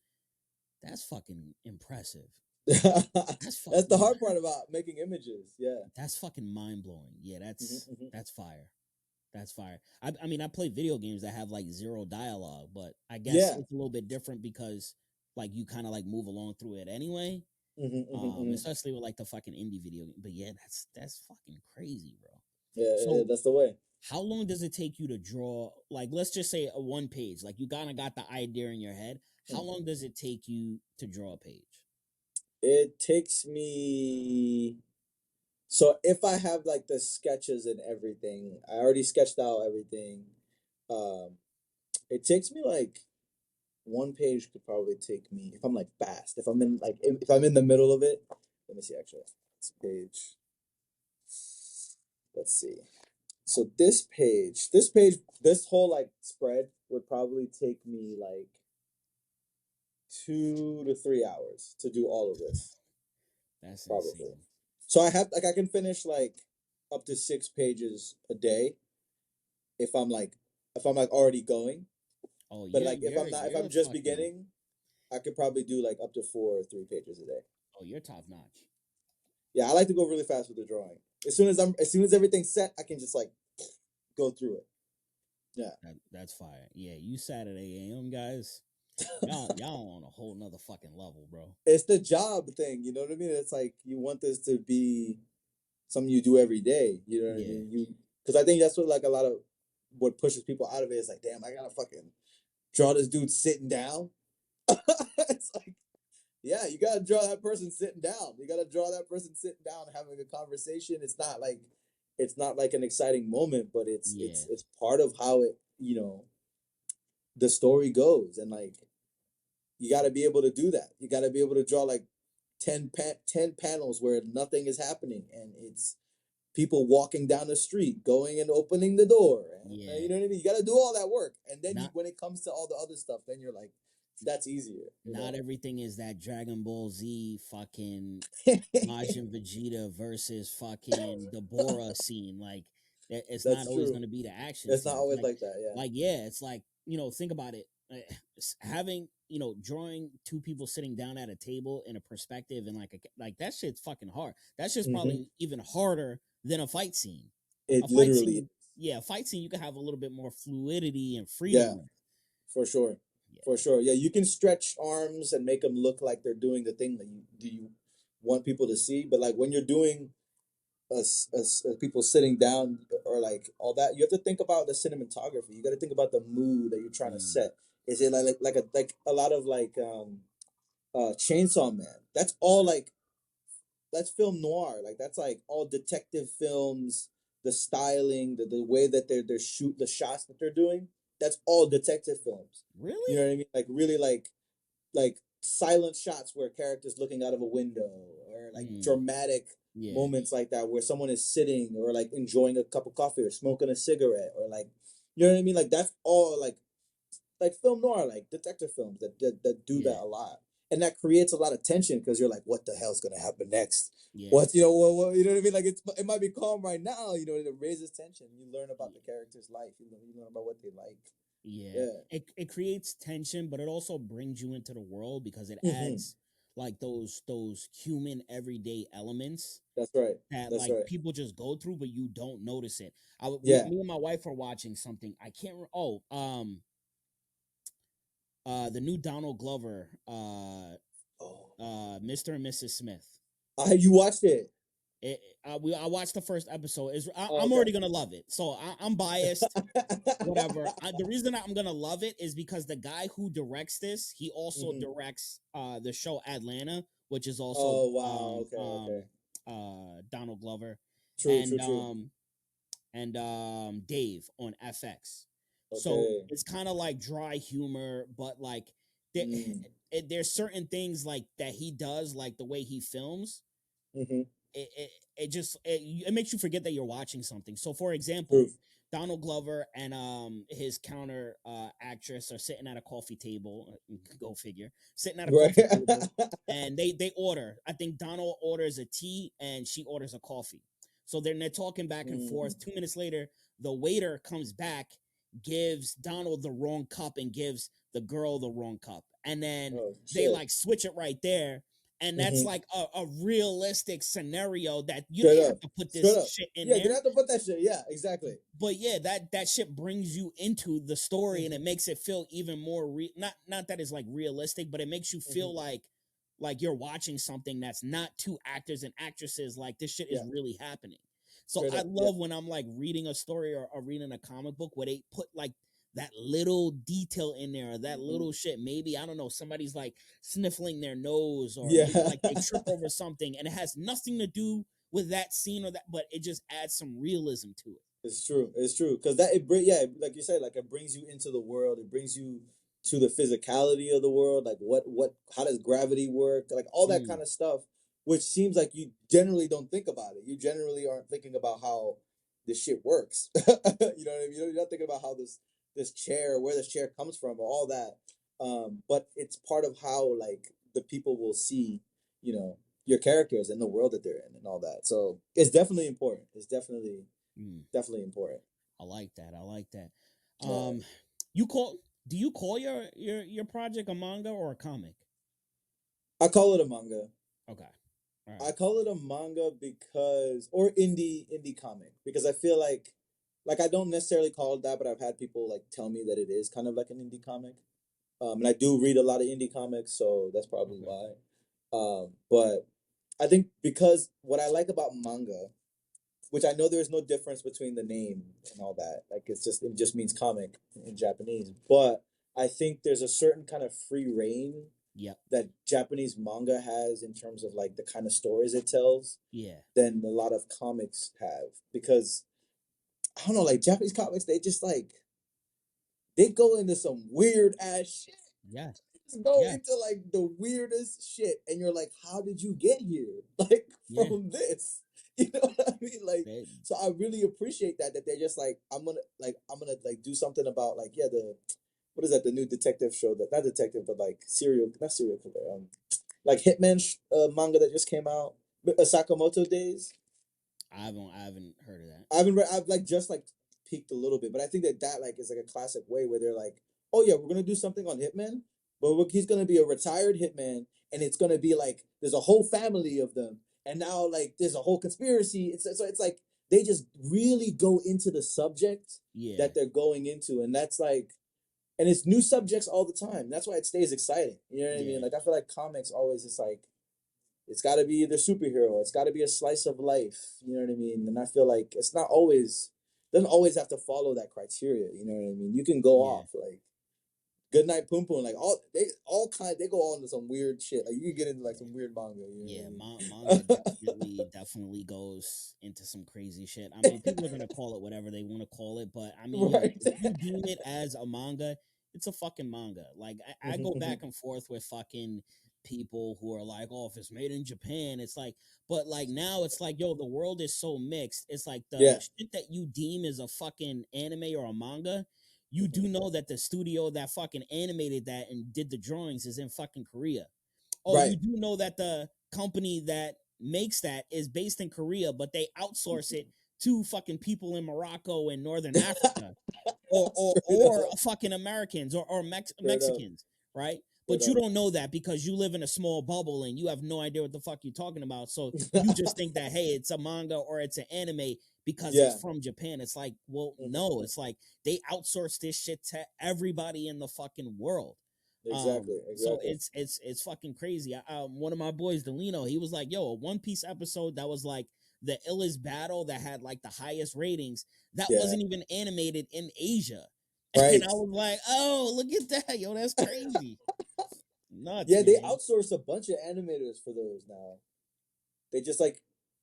that's fucking impressive. That's That's the yeah, hard part about making images. Yeah. that's fucking mind blowing. Yeah, Hmm. Hmm. that's fire. That's fire. I mean, I play video games that have like zero dialogue, but I guess Yeah. it's a little bit different because like you kind of like move along through it anyway. Hmm. Hmm. Hmm. Especially with like the fucking indie video game. But yeah, that's fucking crazy, bro. Yeah, So that's the way. how long does it take you to draw? Like, let's just say a one page. Like, you kind of got the idea in your head. How Hmm. long does it take you to draw a page? It takes me. So if I have like the sketches and everything, I already sketched out everything. Um, it takes me like one page could probably take me if I'm like fast. If I'm in like if I'm in the middle of it, let me see actually. This page. Let's see. So this whole like spread would probably take me like 2 to 3 hours to do all of this, That's probably. insane. So I have like I can finish like up to 6 pages a day if I'm like already going. Oh, But like if you're I'm just fucking. beginning, I could probably do like up to 4 or 3 pages a day. Oh, you're top notch. Yeah, I like to go really fast with the drawing. As soon as everything's set, I can just like go through it. Yeah. That's fire. Yeah, you Saturday AM guys. Y'all on a whole nother fucking level, bro. It's the job thing, you know what I mean? It's like you want this to be something you do every day. You know what I Yeah, mean? Because I think that's what like a lot of what pushes people out of it is like, damn, I gotta fucking draw this dude sitting down. It's like, yeah, you gotta draw that person sitting down. You gotta draw that person sitting down having a conversation. It's not like an exciting moment, but yeah, it's part of how it the story goes, and like you got to be able to do that. You got to be able to draw like 10 panels where nothing is happening and it's people walking down the street, going and opening the door. And, yeah. you know what I mean? You got to do all that work. And then Not when it comes to all the other stuff, then you're like, that's easier, you not know? everything is that Dragon Ball Z fucking Majin Vegeta versus fucking Deborah scene. Like, it's not That's always true. going to be the action It's not scenes. always like that. Yeah. Like yeah, it's like think about it. Having drawing two people sitting down at a table in a perspective and like that shit's fucking hard. That's just Hmm. probably even harder than a fight scene. A It fight literally scene, yeah, a fight scene you can have a little bit more fluidity and freedom Yeah, with. for sure. For Yeah, sure. Yeah, you can stretch arms and make them look like they're doing the thing that you want people to see. But like when you're doing people sitting down or like all that, you have to think about the cinematography. You got to think about the mood that you're trying to mm, set. Is it like a lot of like Chainsaw Man? That's all like that's film noir. Like that's like all detective films. The styling, the way that they're shoot the shots that they're doing. That's all detective films. You really? know what I mean? Like really like silent shots where characters looking out of a window or like Mm, dramatic yeah, moments like that where someone is sitting or like enjoying a cup of coffee or smoking a cigarette or like you know what I mean? Like that's all like film noir, like detective films that do that yeah, a lot. And that creates a lot of tension because you're like, what the hell's gonna happen next? yeah, What you know what I mean? Like it might be calm right now, it raises tension. You learn about the character's life. You learn about what they like. yeah. Yeah. It creates tension, but it also brings you into the world because it Hmm. adds. like those human everyday elements That's right. that That's like right. people just go through, but you don't notice it. Yeah. Me and my wife are watching something. I can't. The new Donald Glover, Oh, Mr. and Mrs. Smith. you watched it? I watched the first episode. Oh, I'm okay. already gonna love it. So I'm biased. Whatever. The reason I'm gonna love it is because the guy who directs this, he also Mhm. directs the show Atlanta, which is also Oh wow. Okay. Okay. Donald Glover, True. True. and True. Dave on FX. So Okay. it's kind of like dry humor, but like there, Mm. there's certain things like that he does, like the way he films. Mm-hmm. It makes you forget that you're watching something. So, for example, True. Donald Glover and his counter actress are sitting at a coffee table. Go figure, sitting at a Right. coffee table, and they order. I think Donald orders a tea and she orders a coffee. So they're talking back and Mm. forth. 2 minutes later, the waiter comes back, gives Donald the wrong cup and gives the girl the wrong cup, and then Oh they shit. like switch it right there, and that's Mm-hmm. like a realistic scenario that you Straight didn't up. have to put Straight this up. shit in Yeah. Did I there. have to put that shit? Yeah. Exactly. But yeah, that shit brings you into the story and Mm-hmm. it makes it feel even more not that it's like realistic, but it makes you Mm-hmm. feel like you're watching something that's not two actors and actresses, like this shit is Yeah. really happening. So Straight I up. Yeah. love when I'm like reading a story or reading a comic book where they put like that little detail in there, or that Mm-hmm. little shit. Maybe, I don't know, somebody's like sniffling their nose, or maybe Yeah. like they trip over something and it has nothing to do with that scene or that, but it just adds some realism to it. It's true. It's true because that it bring yeah, like you said, like it brings you into the world. It brings you to the physicality of the world. Like what how does gravity work? Like all that Mm, kind of stuff, which seems like you generally don't think about it. You generally aren't thinking about how this shit works. You know what I mean? You're not thinking about how this chair, where this chair comes from, or all that. But it's part of how like the people will see, you know, your characters and the world that they're in and all that. So it's definitely important. It's mm. definitely important. I like that. I like that. Uh, Um, you call? Do you call your project a manga or a comic? I call it a manga. Okay, all I right. call it a manga because, or indie comic, because I feel like I don't necessarily call it that, but I've had people like tell me that it is kind of like an indie comic. And I do read a lot of indie comics, so that's probably Okay. why. But I think because what I like about manga, which I know there's no difference between the name and all that, like it just means comic in Japanese, but I think there's a certain kind of free reign Yep. that Japanese manga has in terms of like the kind of stories it tells Yeah. than a lot of comics have because I don't know, like Japanese comics, they just like they go into some weird ass shit. Yes. Just go Yes. into like the weirdest shit, and you're like, how did you get here? Like Yeah. from this, you know what I mean? Like, They, so I really appreciate that they're just like, I'm gonna like do something about like yeah the what is that the new detective show that not detective but like not serial killer like Hitman manga that just came out, Sakamoto Days. I haven't heard of that. I've like just like peeked a little bit, but I think that like is like a classic way where they're like, oh yeah, we're gonna do something on Hitman, but he's gonna be a retired hitman, and it's gonna be like there's a whole family of them, and now like there's a whole conspiracy. It's like they just really go into the subject Yeah. that they're going into, and that's like, and it's new subjects all the time. That's why it stays exciting. You know what I mean? Yeah. Like I feel like comics always it's like it's got to be the superhero. It's got to be a slice of life. You know what I mean? And I feel like it's not always doesn't always have to follow that criteria. You know what I mean? You can go Yeah. off like Good Night Poom Poom, like all kind they go on to some weird shit. Like you can get into like Yeah. some weird manga. You Yeah, know manga what I mean? definitely goes into some crazy shit. I mean, people are gonna call it whatever they want to call it, but I mean, yo, Right. if you deem it as a manga, it's a fucking manga. Like I go back and forth with fucking people who are like, oh, if it's made in Japan, it's like, but like now it's like, yo, the world is so mixed. It's like the Yeah. shit that you deem as a fucking anime or a manga. You Mhm. do know that the studio that fucking animated that and did the drawings is in fucking Korea. Oh, you Right. do know that the company that makes that is based in Korea, but they outsource it to fucking people in Morocco and Northern Africa, or Straight up. fucking Americans or Straight up. Mexicans, right? But you don't know that because you live in a small bubble and you have no idea what the fuck you're talking about. So you just think that, hey, it's a manga or it's an anime because it's Yeah. from Japan. It's like, well, Mhm. no, it's like they outsource this shit to everybody in the fucking world. Exactly. So Exactly. it's fucking crazy. One of my boys, Delino, he was like, yo, a One Piece episode that was like the illest battle that had like the highest ratings that Yeah. wasn't even animated in Asia. And I Right. was like, oh, look at that. Yo, that's crazy. Nuts, Yeah, they man. outsource a bunch of animators for those now. They just like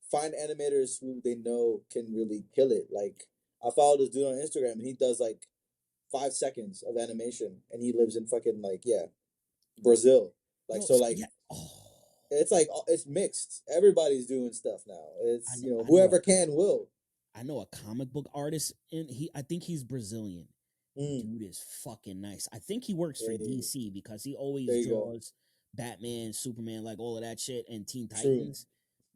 find animators who they know can really kill it. Like I follow this dude on Instagram and he does like 5 seconds of animation and he lives in fucking like Brazil. Like Yo, so like yeah. Oh, it's like it's mixed. Everybody's doing stuff now. I It's know, I know whoever can will. I know a comic book artist and I think he's Brazilian. Mm. Dude is fucking nice. I think he works for Hey, DC because he there always you go. draws Batman, Superman, like all of that shit, and Teen True. Titans.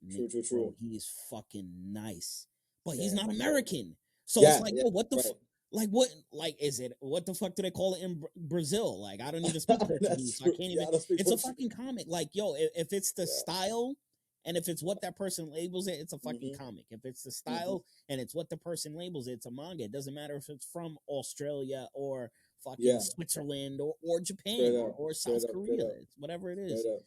True. True. Bro, True. he is fucking nice. But he's Damn, not that's dope. American. So it's Yeah. like, Yeah. yo, what the Right. fuck? Like what? Like is it? What the fuck do they call it in Brazil? Like I don't even speak That's Portuguese, so I true. can't Yeah, even. I don't speak It's a Portuguese. fucking comic. Like yo, if it's the Yeah. style and if it's what that person labels it, it's a fucking Mm-hmm. comic. If it's the Mm-hmm. style and it's what the person labels it, it's a manga. It doesn't matter if it's from Australia or fucking Yeah. Switzerland or Straight Japan up. or Straight South up. Straight Korea. up. It's whatever it Straight is. up.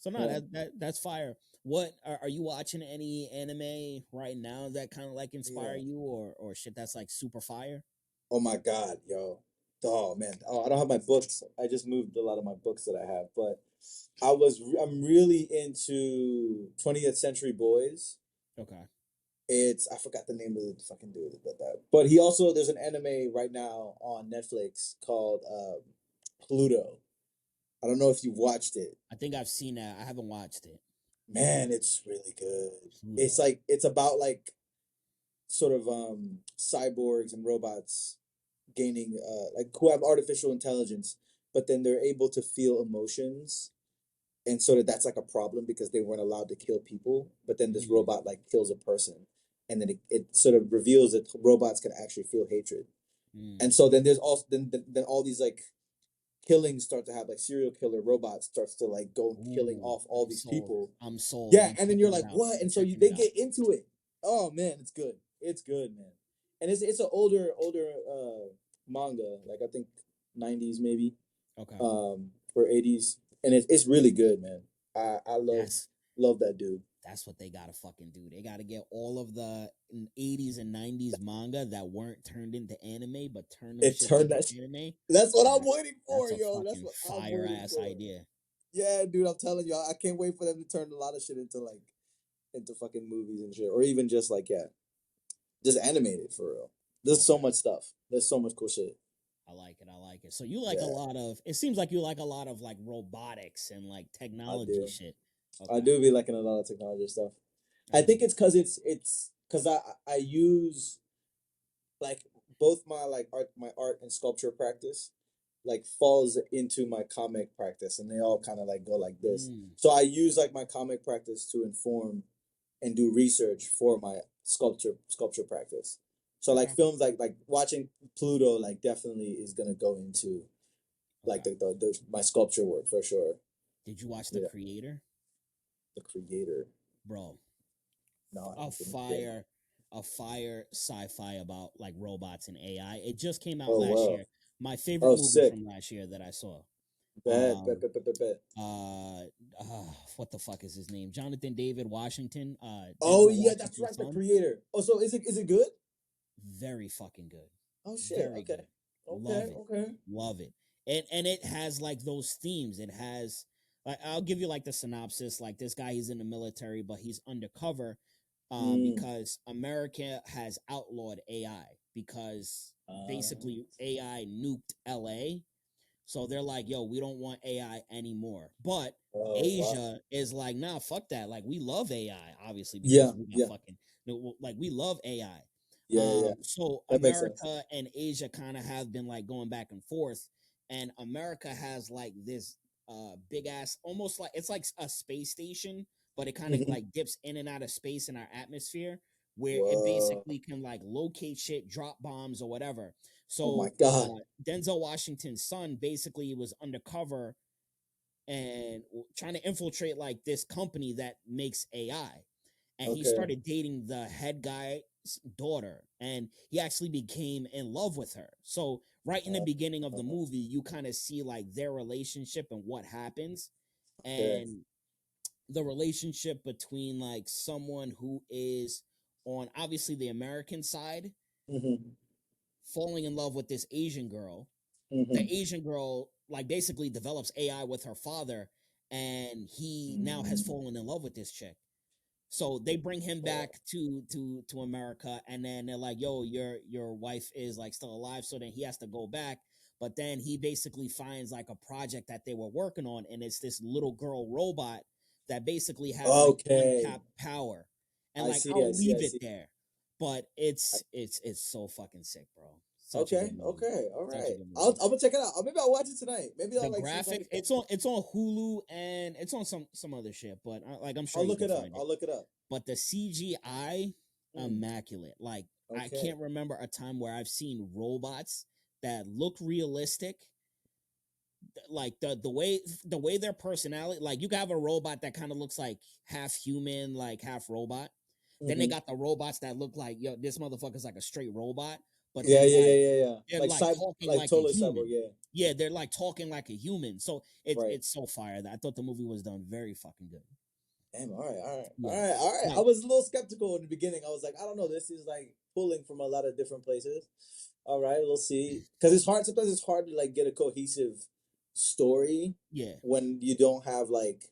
So no, Huh. that's fire. What are you watching any anime right now that kind of like inspire Yeah. you or shit that's like super fire? Oh my God, yo. Oh man. Oh, I don't have my books. I just moved a lot of my books that I have, but I'm really into 20th Century Boys. Okay. It's I forgot the name of the fucking dude that but he also there's an anime right now on Netflix called Pluto. I don't know if you've watched it. I think I've seen that. I haven't watched it. Man, it's really good. It's Pluto. like it's about like sort of cyborgs and robots gaining like who have artificial intelligence, but then they're able to feel emotions, and sort of that's like a problem because they weren't allowed to kill people. But then this Mm, robot like kills a person, and then it sort of reveals that robots can actually feel hatred. And mm. so then there's also then all these like killings start to have like serial killer robots starts to like go killing Ooh, off all I'm these sold. people. I'm sold. Yeah, I'm and then you're checking it like, out. what? I'm And so checking they it out. get into it. Oh man, it's good. It's good, man. And it's an older manga, like I think 90s maybe, Okay. or 80s, and it's really good, man. I That's love that dude. that's what they gotta fucking do. They gotta get all of the 80s and 90s manga that weren't turned into anime, but turn them It shits turned into that. anime. That's what I'm That waiting for, that's a yo. That's fucking what I'm fire waiting ass for. idea. Yeah, dude, I'm telling you, I can't wait for them to turn a lot of shit into like into fucking movies and shit, or even just like just animated for real. There's so Okay. much stuff. There's so much cool shit. I like it. I like it. So you like a Yeah, lot of it seems like you like a lot of like robotics and like I technology do. shit. I Okay. do be liking a lot of technology stuff. I That's think dope. it's because I use like both my like art and sculpture practice like falls into my comic practice, and they all kind of like go like this. Mm. So I use like my comic practice to inform and do research for my sculpture practice. So like Okay. films like watching Pluto like definitely is gonna go into like Okay. my sculpture work for sure. Did you watch The Yeah, Creator? the creator. Bro, No, I a haven't seen it yet. fire sci-fi about like robots and AI. It just came out Oh last wow. year. My favorite Oh movie sick. from last year that I saw. Bet bet Um bet bet bet bet. uh, what the fuck is his name? Jonathan David Washington, Oh Denzel yeah, that's Washington's right. The son. creator. Oh, so is it good? Very fucking good. Oh shit. Very Okay. good. Okay. Love it. Okay. Love it. And it has like those themes. It has like I'll give you like the synopsis. Like this guy, he's in the military, but he's undercover Mm. because America has outlawed AI because Uh, basically AI nuked LA. So they're like, yo, we don't want AI anymore. But oh wow. Asia is like, nah, fuck that. Like, we love AI, obviously, Yeah. because we got Yeah. fucking, like, we love AI. Yeah. Yeah. Yeah. So That makes sense. America and Asia kind of have been like going back and forth. And America has like this big ass, almost like it's like a space station, but it kind of Hmm. like dips in and out of space in our atmosphere. where it Whoa. basically can like locate shit, drop bombs or whatever. Oh my So God. Denzel Washington's son basically was undercover and trying to infiltrate like this company that makes AI. And he Okay. started dating the head guy's daughter, and he actually became in love with her. So right in the beginning of the Uh, movie, you kind of see like their relationship and what happens, okay. and the relationship between like someone who is on obviously the American side Mm-hmm. falling in love with this Asian girl. The Mm-hmm. Asian girl like basically develops AI with her father, and he now has Mm-hmm. fallen in love with this chick. So they bring him back to America, and then they're like, "Yo, your wife is like still alive." So then he has to go back, but then he basically finds like a project that they were working on, and it's this little girl robot that basically has like Okay. uncapped power, and I like see. I I'll see. leave I it see. there. But it's so fucking sick, bro. Such a Okay. good movie. Okay. All Such a right. good I'm movie. gonna check it out. Maybe I'll watch it tonight. Maybe The I'll like see if I can. graphic, it's on Hulu, and it's on some other shit, but like I'm sure I'll you look can it up. find it. I'll look it up. But the CGI, Mm. immaculate. Like I Okay. can't remember a time where I've seen robots that look realistic. Like the way their personality, like you can have a robot that kind of looks like half human, like half robot. Then they Mm-hmm. got the robots that look like, yo, this motherfucker's like a straight robot, but Yeah. then Yeah. Yeah. like Yeah. Yeah. they're Like like cyber, talking like like a totally cyber. human. Yeah. Yeah, they're like talking like a human. So it's Right. it's so fire that I thought the movie was done very fucking good. Damn. All right. All right. Yeah. All right. All right. I Like was a little skeptical in the beginning. I was like, I don't know. This is like pulling from a lot of different places. All right. We'll see. Because it's hard. Sometimes it's hard to like get a cohesive story yeah. when you don't have like,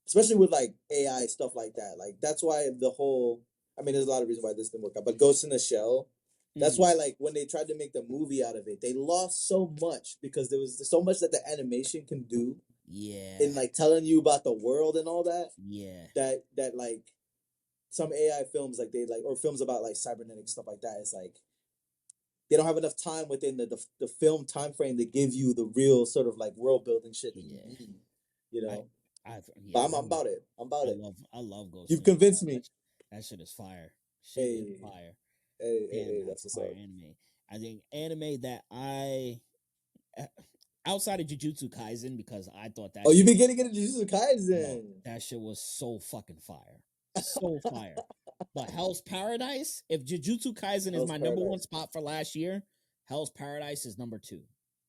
especially with like AI stuff like that. Like that's why the whole. I mean, there's a lot of reasons why this didn't work out. But Ghost in the Shell. That's Mhm. why, like, when they tried to make the movie out of it, they lost so much because there was so much that the animation can do Yeah. in like telling you about the world and all that. Yeah. That like some AI films like they like or films about like cybernetic stuff like that. It's like they don't have enough time within the film time frame to give you the real sort of like world building shit that you Yeah. need. You I know, but yeah, I'm about it. I'm about I it. love I love Ghost You've in the convinced Shell. me. That shit is fire. Shit is Hey, fire. Damn, hey, that's that's what's fire up. anime. I think anime that I uh, outside of Jujutsu Kaisen, because I thought Oh, that you've shit, been getting into Jujutsu yo, Kaisen. that shit was so fucking fire. So fire. But Hell's Paradise, if Jujutsu Kaisen is Hell's my number one Paradise. spot for last year, Hell's Paradise is number two.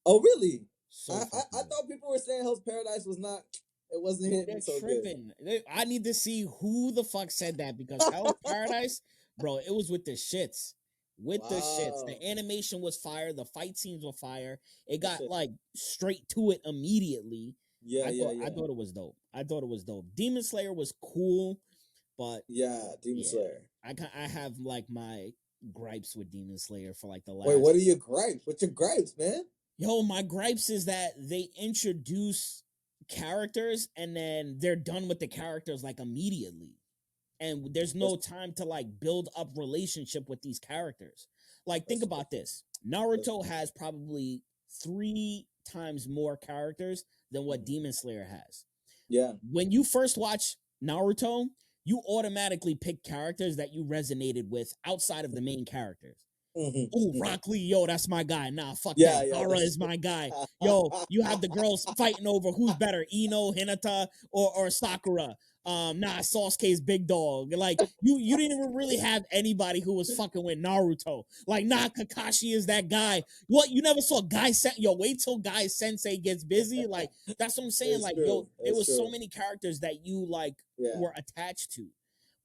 Oh, really? So fucking I good. thought people were saying Hell's Paradise was not. It wasn't Yo, hitting they're so good. tripping. I need to see who the fuck said that, because Hell's Paradise, bro, it was with the shits. With the shits. Wow. The animation was fire. The fight scenes were fire. It For got sure. like straight to it immediately. Yeah, I yeah, thought I yeah. thought it was dope. I thought it was dope. Demon Slayer was cool, but Yeah, Demon yeah, Slayer. I have like my gripes with Demon Slayer for like the Wait, what last. are your gripes? What's your gripes, man? Yo, my gripes is that they introduce characters and then they're done with the characters like immediately. And there's That's no time to like build up relationship with these characters. Like think that's about this. that's Naruto has probably 3 times more characters than what mhm. Demon Slayer has. Yeah. When you first watch Naruto, you automatically pick characters that you resonated with outside of the main characters. Hmm. Oh, Hmm. Rock Lee, yo, that's my guy. Nah, fuck that. Yeah, yeah, Gara that's is my guy. Yo, you have the girls fighting over who's better, Ino, Hinata, or Sakura. Nah, Sasuke's big dog. Like you didn't even really have anybody who was fucking with Naruto. Like, nah, Kakashi is that guy. What, you never saw Guy Yo, wait till Guy Sensei gets busy. Like, that's what I'm saying. it's Like, true. yo, there It's was so true. many characters that you like Yeah. were attached to.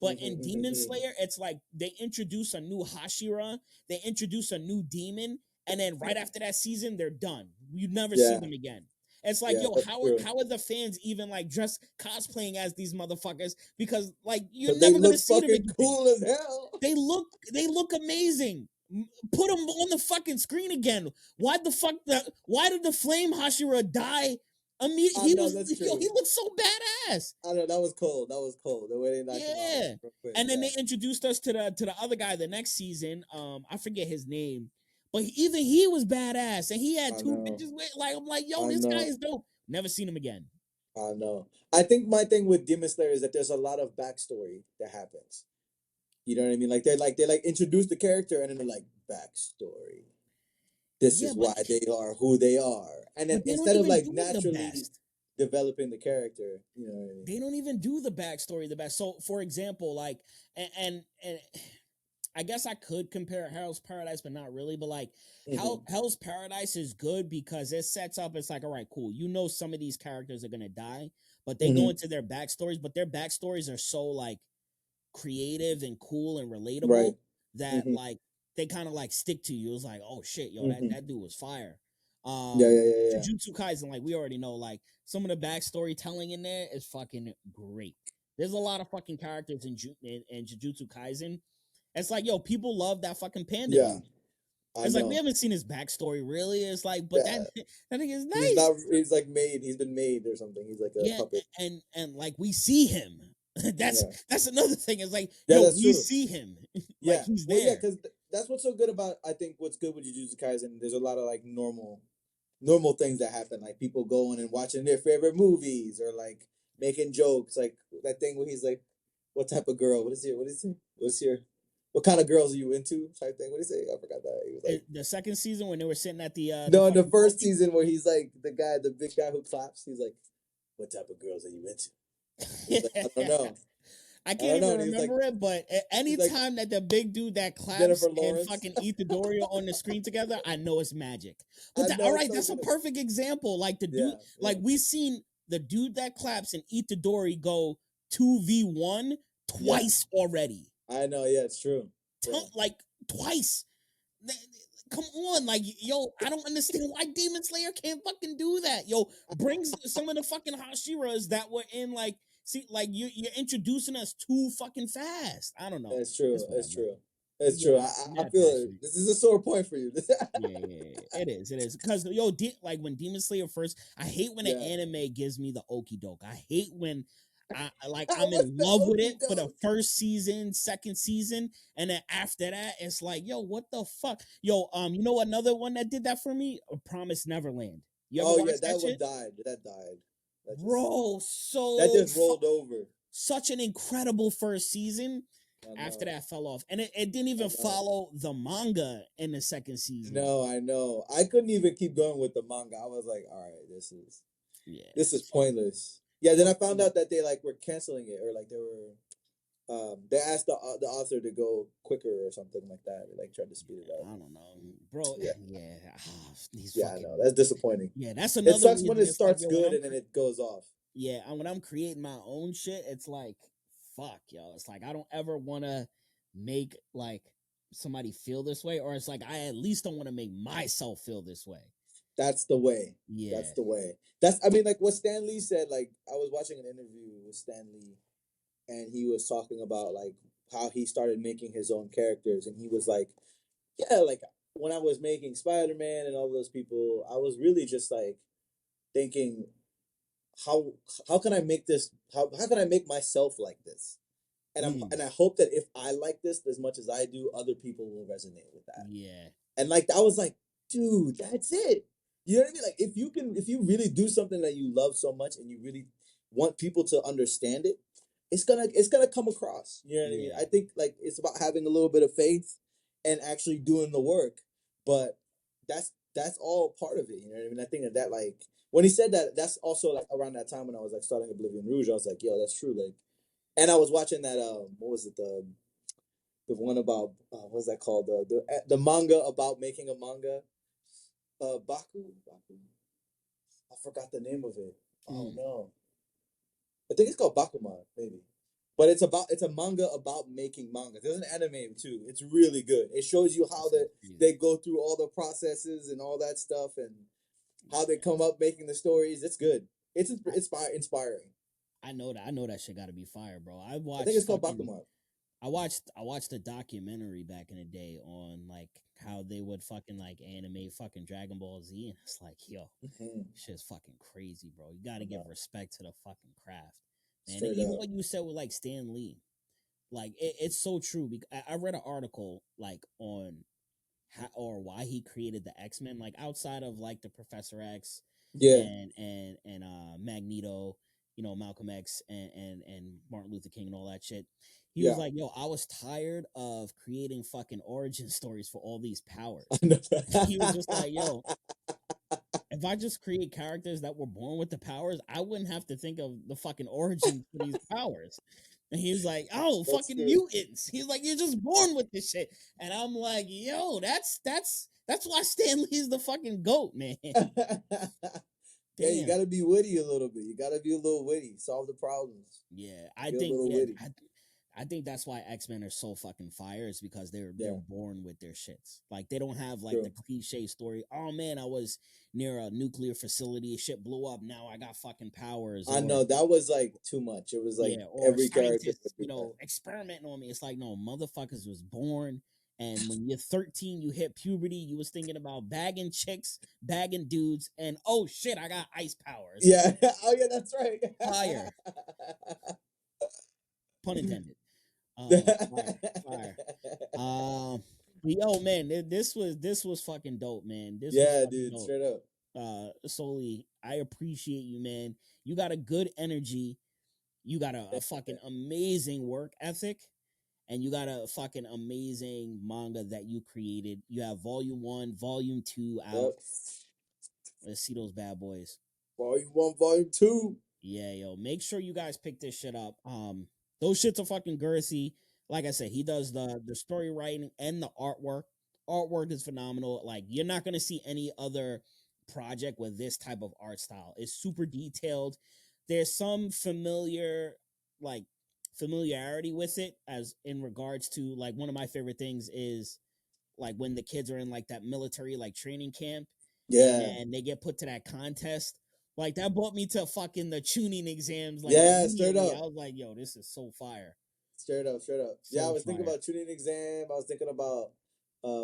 But Hmm. in Hmm. Demon Hmm. Slayer, it's like they introduce a new Hashira, they introduce a new demon, and then right after that season, they're done. You never see Yeah. them again. It's like, Yeah. yo, That's true. how are the fans even like dressed cosplaying as these motherfuckers? Because like you're Because they never gonna look see them fucking again. cool as hell. They look amazing. Put them on the fucking screen again. Why did the flame Hashira die? I He know was that's yo, true. he looked so badass. I know that was cold. That was cold. The way they knocked him out Yeah. real quick. And then Yeah. they introduced us to the other guy the next season. I forget his name, but even he was badass, and he had I two know. bitches with. Like I'm like, yo, I this guy know. is dope. Never seen him again. I know. I think my thing with Demon Slayer is that there's a lot of backstory that happens. You know what I mean? Like they introduce the character and then they're like backstory. This Yeah, is why they are who they are. And then but they don't instead of even like do the naturally best. developing the character, you know what I mean? They don't even do the backstory the best. So, for example, like, and I guess I could compare Hell's Paradise, but not really. But like, Mm-hmm. Hell's Paradise is good because it sets up. It's like, all right, cool. You know, some of these characters are gonna die, but they go Mm-hmm. into their backstories. But their backstories are so like creative and cool and Right. relatable that Mm-hmm. like they kind of like stick to you. It's like, oh shit, yo, Mm-hmm. that dude was fire. Yeah, yeah, yeah, yeah. Jujutsu Kaisen, like we already know, like some of the backstory telling in there is fucking great. There's a lot of fucking characters in Jujutsu Kaisen. It's like, yo, people love that fucking panda Yeah, dude. I It's like we know. haven't seen his backstory really. It's like, but Yeah. that thing is He's nice. not he's like made, he's been made or something. He's like a Yeah, puppet. and like we see him. Yeah. That's another thing. It's like, Yeah, yo, that's we true. see him. Like Yeah. he's Well, yeah, there. because that's what's so good about, I think what's good with Jujutsu Kaisen, there's a lot of like normal things that happen, like people going and watching their favorite movies or like making jokes, like that thing where he's like, "What type of girl? What kind of girls are you into?" Type thing. What did he say? I forgot that. He was like, The second season when they were sitting at the no, in the fucking first party. season where he's like the big guy who claps. He's like, "What type of girls are you into?" He's like, "I don't know, I I can't don't know." even And remember it, but he's like anytime that the big dude that claps Jennifer and Lawrence. fucking Itadori are on the screen together, I know it's magic. But I all know it's right, so that's a good. perfect example. Like the dude, Yeah, like yeah, we seen the dude that claps and Itadori go 2v1 yeah. twice already. I know. Yeah, it's true. Yeah. Like twice. Come on, like yo, I don't understand why Demon Slayer can't fucking do that. Yo, brings some of the fucking Hashiras that were in like, see, like you're introducing us too fucking fast. I don't know. It's true. It's It's whatever. true. It's Yeah, true. I'm I not feel it. passionate. This is a sore point for you. Yeah, yeah, yeah. It is. It is. Because yo, like when Demon Slayer first, I hate when an Yeah. anime gives me the okie doke. I hate when I'm What's in the love with it okie for the doke? first season, second season, and then after that, it's like, yo, what the fuck? Yo, you know another one that did that for me? Promise Neverland. You ever Oh yeah, watch that that one shit? died. That died. Bro, That so just rolled over. such an incredible first season. I After know. that fell off. And it didn't I even know. follow the manga in the second season. No, I know. I couldn't even keep going with the manga. I was like, all right, Yeah. this is pointless. Yeah. Then I Fuck found you. out that they like were canceling it, or like they were. They asked the author to go quicker or something like that. They like tried to speed it up. I don't know, bro. Yeah. Yeah, these Yeah, I know. fucking That's disappointing. yeah. That's It another sucks when reason. it It's like, starts yo, good and then it goes off. yeah, and when I'm creating my own shit, it's like, fuck, yo. It's like I don't ever want to make like somebody feel this way, or it's like I at least don't want to make myself feel this way. That's the way. That's Yeah. the way. That's I mean, like what Stan Lee said. Like I was watching an interview with Stan Lee, and he was talking about like how he started making his own characters, and he was like, yeah, like when I was making Spider Man and all those people, I was really just like thinking, how how can I make this? How can I make myself like this? Mm, And I hope that if I like this as much as I do, other people will resonate with that. yeah. And like I was like, dude, that's it. You know what I mean? Like if you really do something that you love so much and you really want people to understand it, it's gonna come across. You know what I mean? Yeah. I think like it's about having a little bit of faith and actually doing the work. But that's all part of it. You know what I mean? I think that like when he said that, that's also like around that time when I was like starting Oblivion Rouge. I was like, yo, that's true. Like, and I was watching that what was it, the one about what's that called, the manga about making a manga, Baku. I forgot the name of it. Oh Mm. no, I think it's called Bakuman maybe, but it's a manga about making manga. There's an anime too. It's really good. It shows you That how sounds crazy. they go through all the processes and all that stuff and how they Yeah. come up making the stories. It's good. It's I, inspiring. I know that. I know that shit got to be fire, bro. I think it's called Bakuman. I watched a documentary back in the day on like how they would fucking like animate fucking Dragon Ball Z, and it's like, yo, Mm-hmm. shit's fucking crazy, bro. You got to give respect to the fucking craft, man. And Straight even up. what you said with like Stan Lee, like it's so true. Because I read an article like on how or why he created the X-Men, like outside of like the Professor X Yeah. and Magneto, you know, Malcolm X and Martin Luther King and all that shit. He was like, yo, I was tired of creating fucking origin stories for all these powers. He was just like, yo, if I just create characters that were born with the powers, I wouldn't have to think of the fucking origin for these powers. And he was like, oh, That's fucking true. mutants. He's like, you're just born with this shit. And I'm like, yo, that's why Stan Lee's the fucking GOAT, man. Yeah, you Damn. gotta be witty a little bit. You gotta be a little witty. Solve the problems. Yeah, Be a little witty. I think that's why X-Men are so fucking fire, is because they're Yeah. born with their shits. Like they don't have like True. the cliche story. Oh man, I was near a nuclear facility, shit blew up. Now I got fucking powers. I know that was like too much. It was like or every character scientists, would do that. experimenting on me. It's like, no, motherfuckers was born, and when you're 13, you hit puberty. You was thinking about bagging chicks, bagging dudes, and oh shit, I got ice powers. Yeah. Oh yeah, that's right. Fire. Pun intended. Fire. But yo, man, this was fucking dope, man. This yeah, was dude, dope. straight up. Solely, I appreciate you, man. You got a good energy. You got a fucking amazing work ethic, and you got a fucking amazing manga that you created. You have volume 1, volume 2 out. Yep. Let's see those bad boys. Volume 1, volume 2. Yeah, yo, make sure you guys pick this shit up. Those shits are fucking girthy. Like I said, he does the story writing and the artwork. Artwork is phenomenal. Like, you're not gonna see any other project with this type of art style. It's super detailed. There's some familiarity with it, as in regards to, like, one of my favorite things is like when the kids are in like that military like training camp, Yeah. and they get put to that contest. Like, that brought me to fucking the tuning exams. Like, yeah, straight up. I was like, yo, this is so fire. Straight up. Yeah, I was thinking about tuning exam. I was thinking about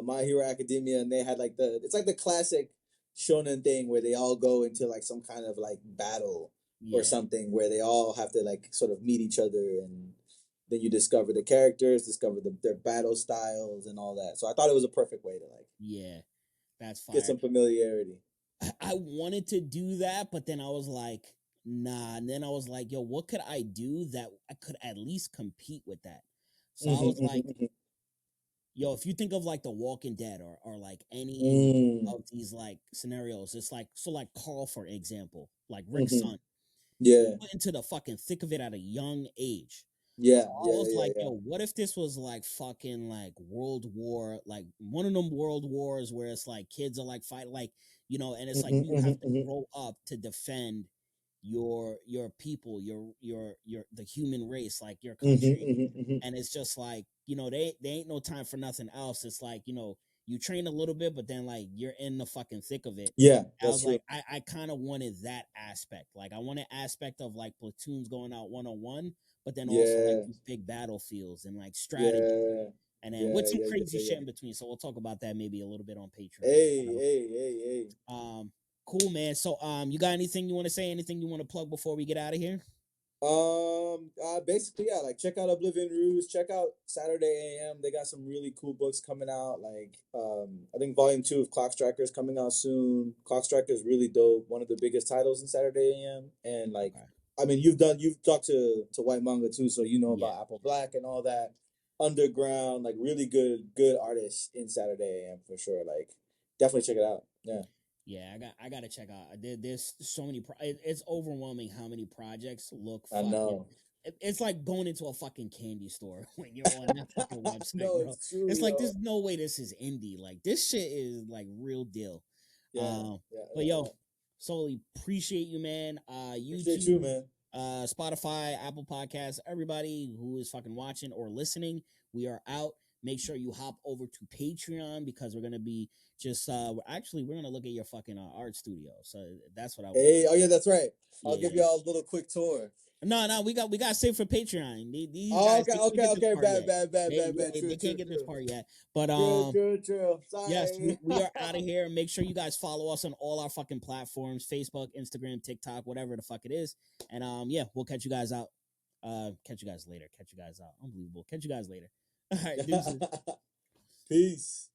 My Hero Academia, and they had like it's like the classic shonen thing where they all go into like some kind of like battle or something where they all have to like sort of meet each other, and then you discover the characters, discover their battle styles and all that. So I thought it was a perfect way to like that's fire. Get some familiarity. I wanted to do that, but then I was like, nah. And then I was like, yo, what could I do that I could at least compete with that? So I was like, yo, if you think of like The Walking Dead or like any of these like scenarios, it's like, so like Carl, for example, like Rick's son. Yeah. He went into the fucking thick of it at a young age. Yeah. So I was like, yo, what if this was like fucking like World War, like one of them world wars where it's like kids are like fighting, like, you know, and it's like you have to grow up to defend your people, the human race, like your country. And it's just like, you know, they ain't no time for nothing else. It's like, you know, you train a little bit, but then like you're in the fucking thick of it. Yeah, I was like, I kind of wanted that aspect. Like, I wanted aspect of like platoons going out 1-on-1, but then also like these big battlefiels and like strategy. And then with some crazy shit in between. So we'll talk about that maybe a little bit on Patreon. Hey. Cool, man. So you got anything you want to say? Anything you want to plug before we get out of here? Basically, yeah, like check out Oblivion Rouge, check out Saturday AM. They got some really cool books coming out. Like, I think volume 2 of Clock Striker is coming out soon. Clock Striker is really dope. One of the biggest titles in Saturday AM. And like, I mean, you've talked to White Manga too, so you know about Apple Black and all that. Underground, like really good artists in Saturday AM for sure. Like, definitely check it out. Yeah, I gotta check out. There's so many. It's overwhelming how many projects look. Fucking, I know. It's like going into a fucking candy store when you're on that fucking website. No, bro. it's true. It's like, there's no way this is indie. Like, this shit is like real deal. But yo, Solely, appreciate you, man. Appreciate you, man. Spotify, Apple Podcasts, everybody who is fucking watching or listening, we are out. Make sure you hop over to Patreon, because we're gonna be just we're gonna look at your fucking art studio. So that's what I want. Hey, oh yeah, that's right. I'll give y'all a little quick tour. No, we got to save for Patreon. These guys, okay. Bad. They can't get this part yet. But true. Sorry. Yes, we are out of here. Make sure you guys follow us on all our fucking platforms: Facebook, Instagram, TikTok, whatever the fuck it is. And we'll catch you guys out. Catch you guys later. Catch you guys out. Unbelievable. Catch you guys later. All right, deuces. Peace.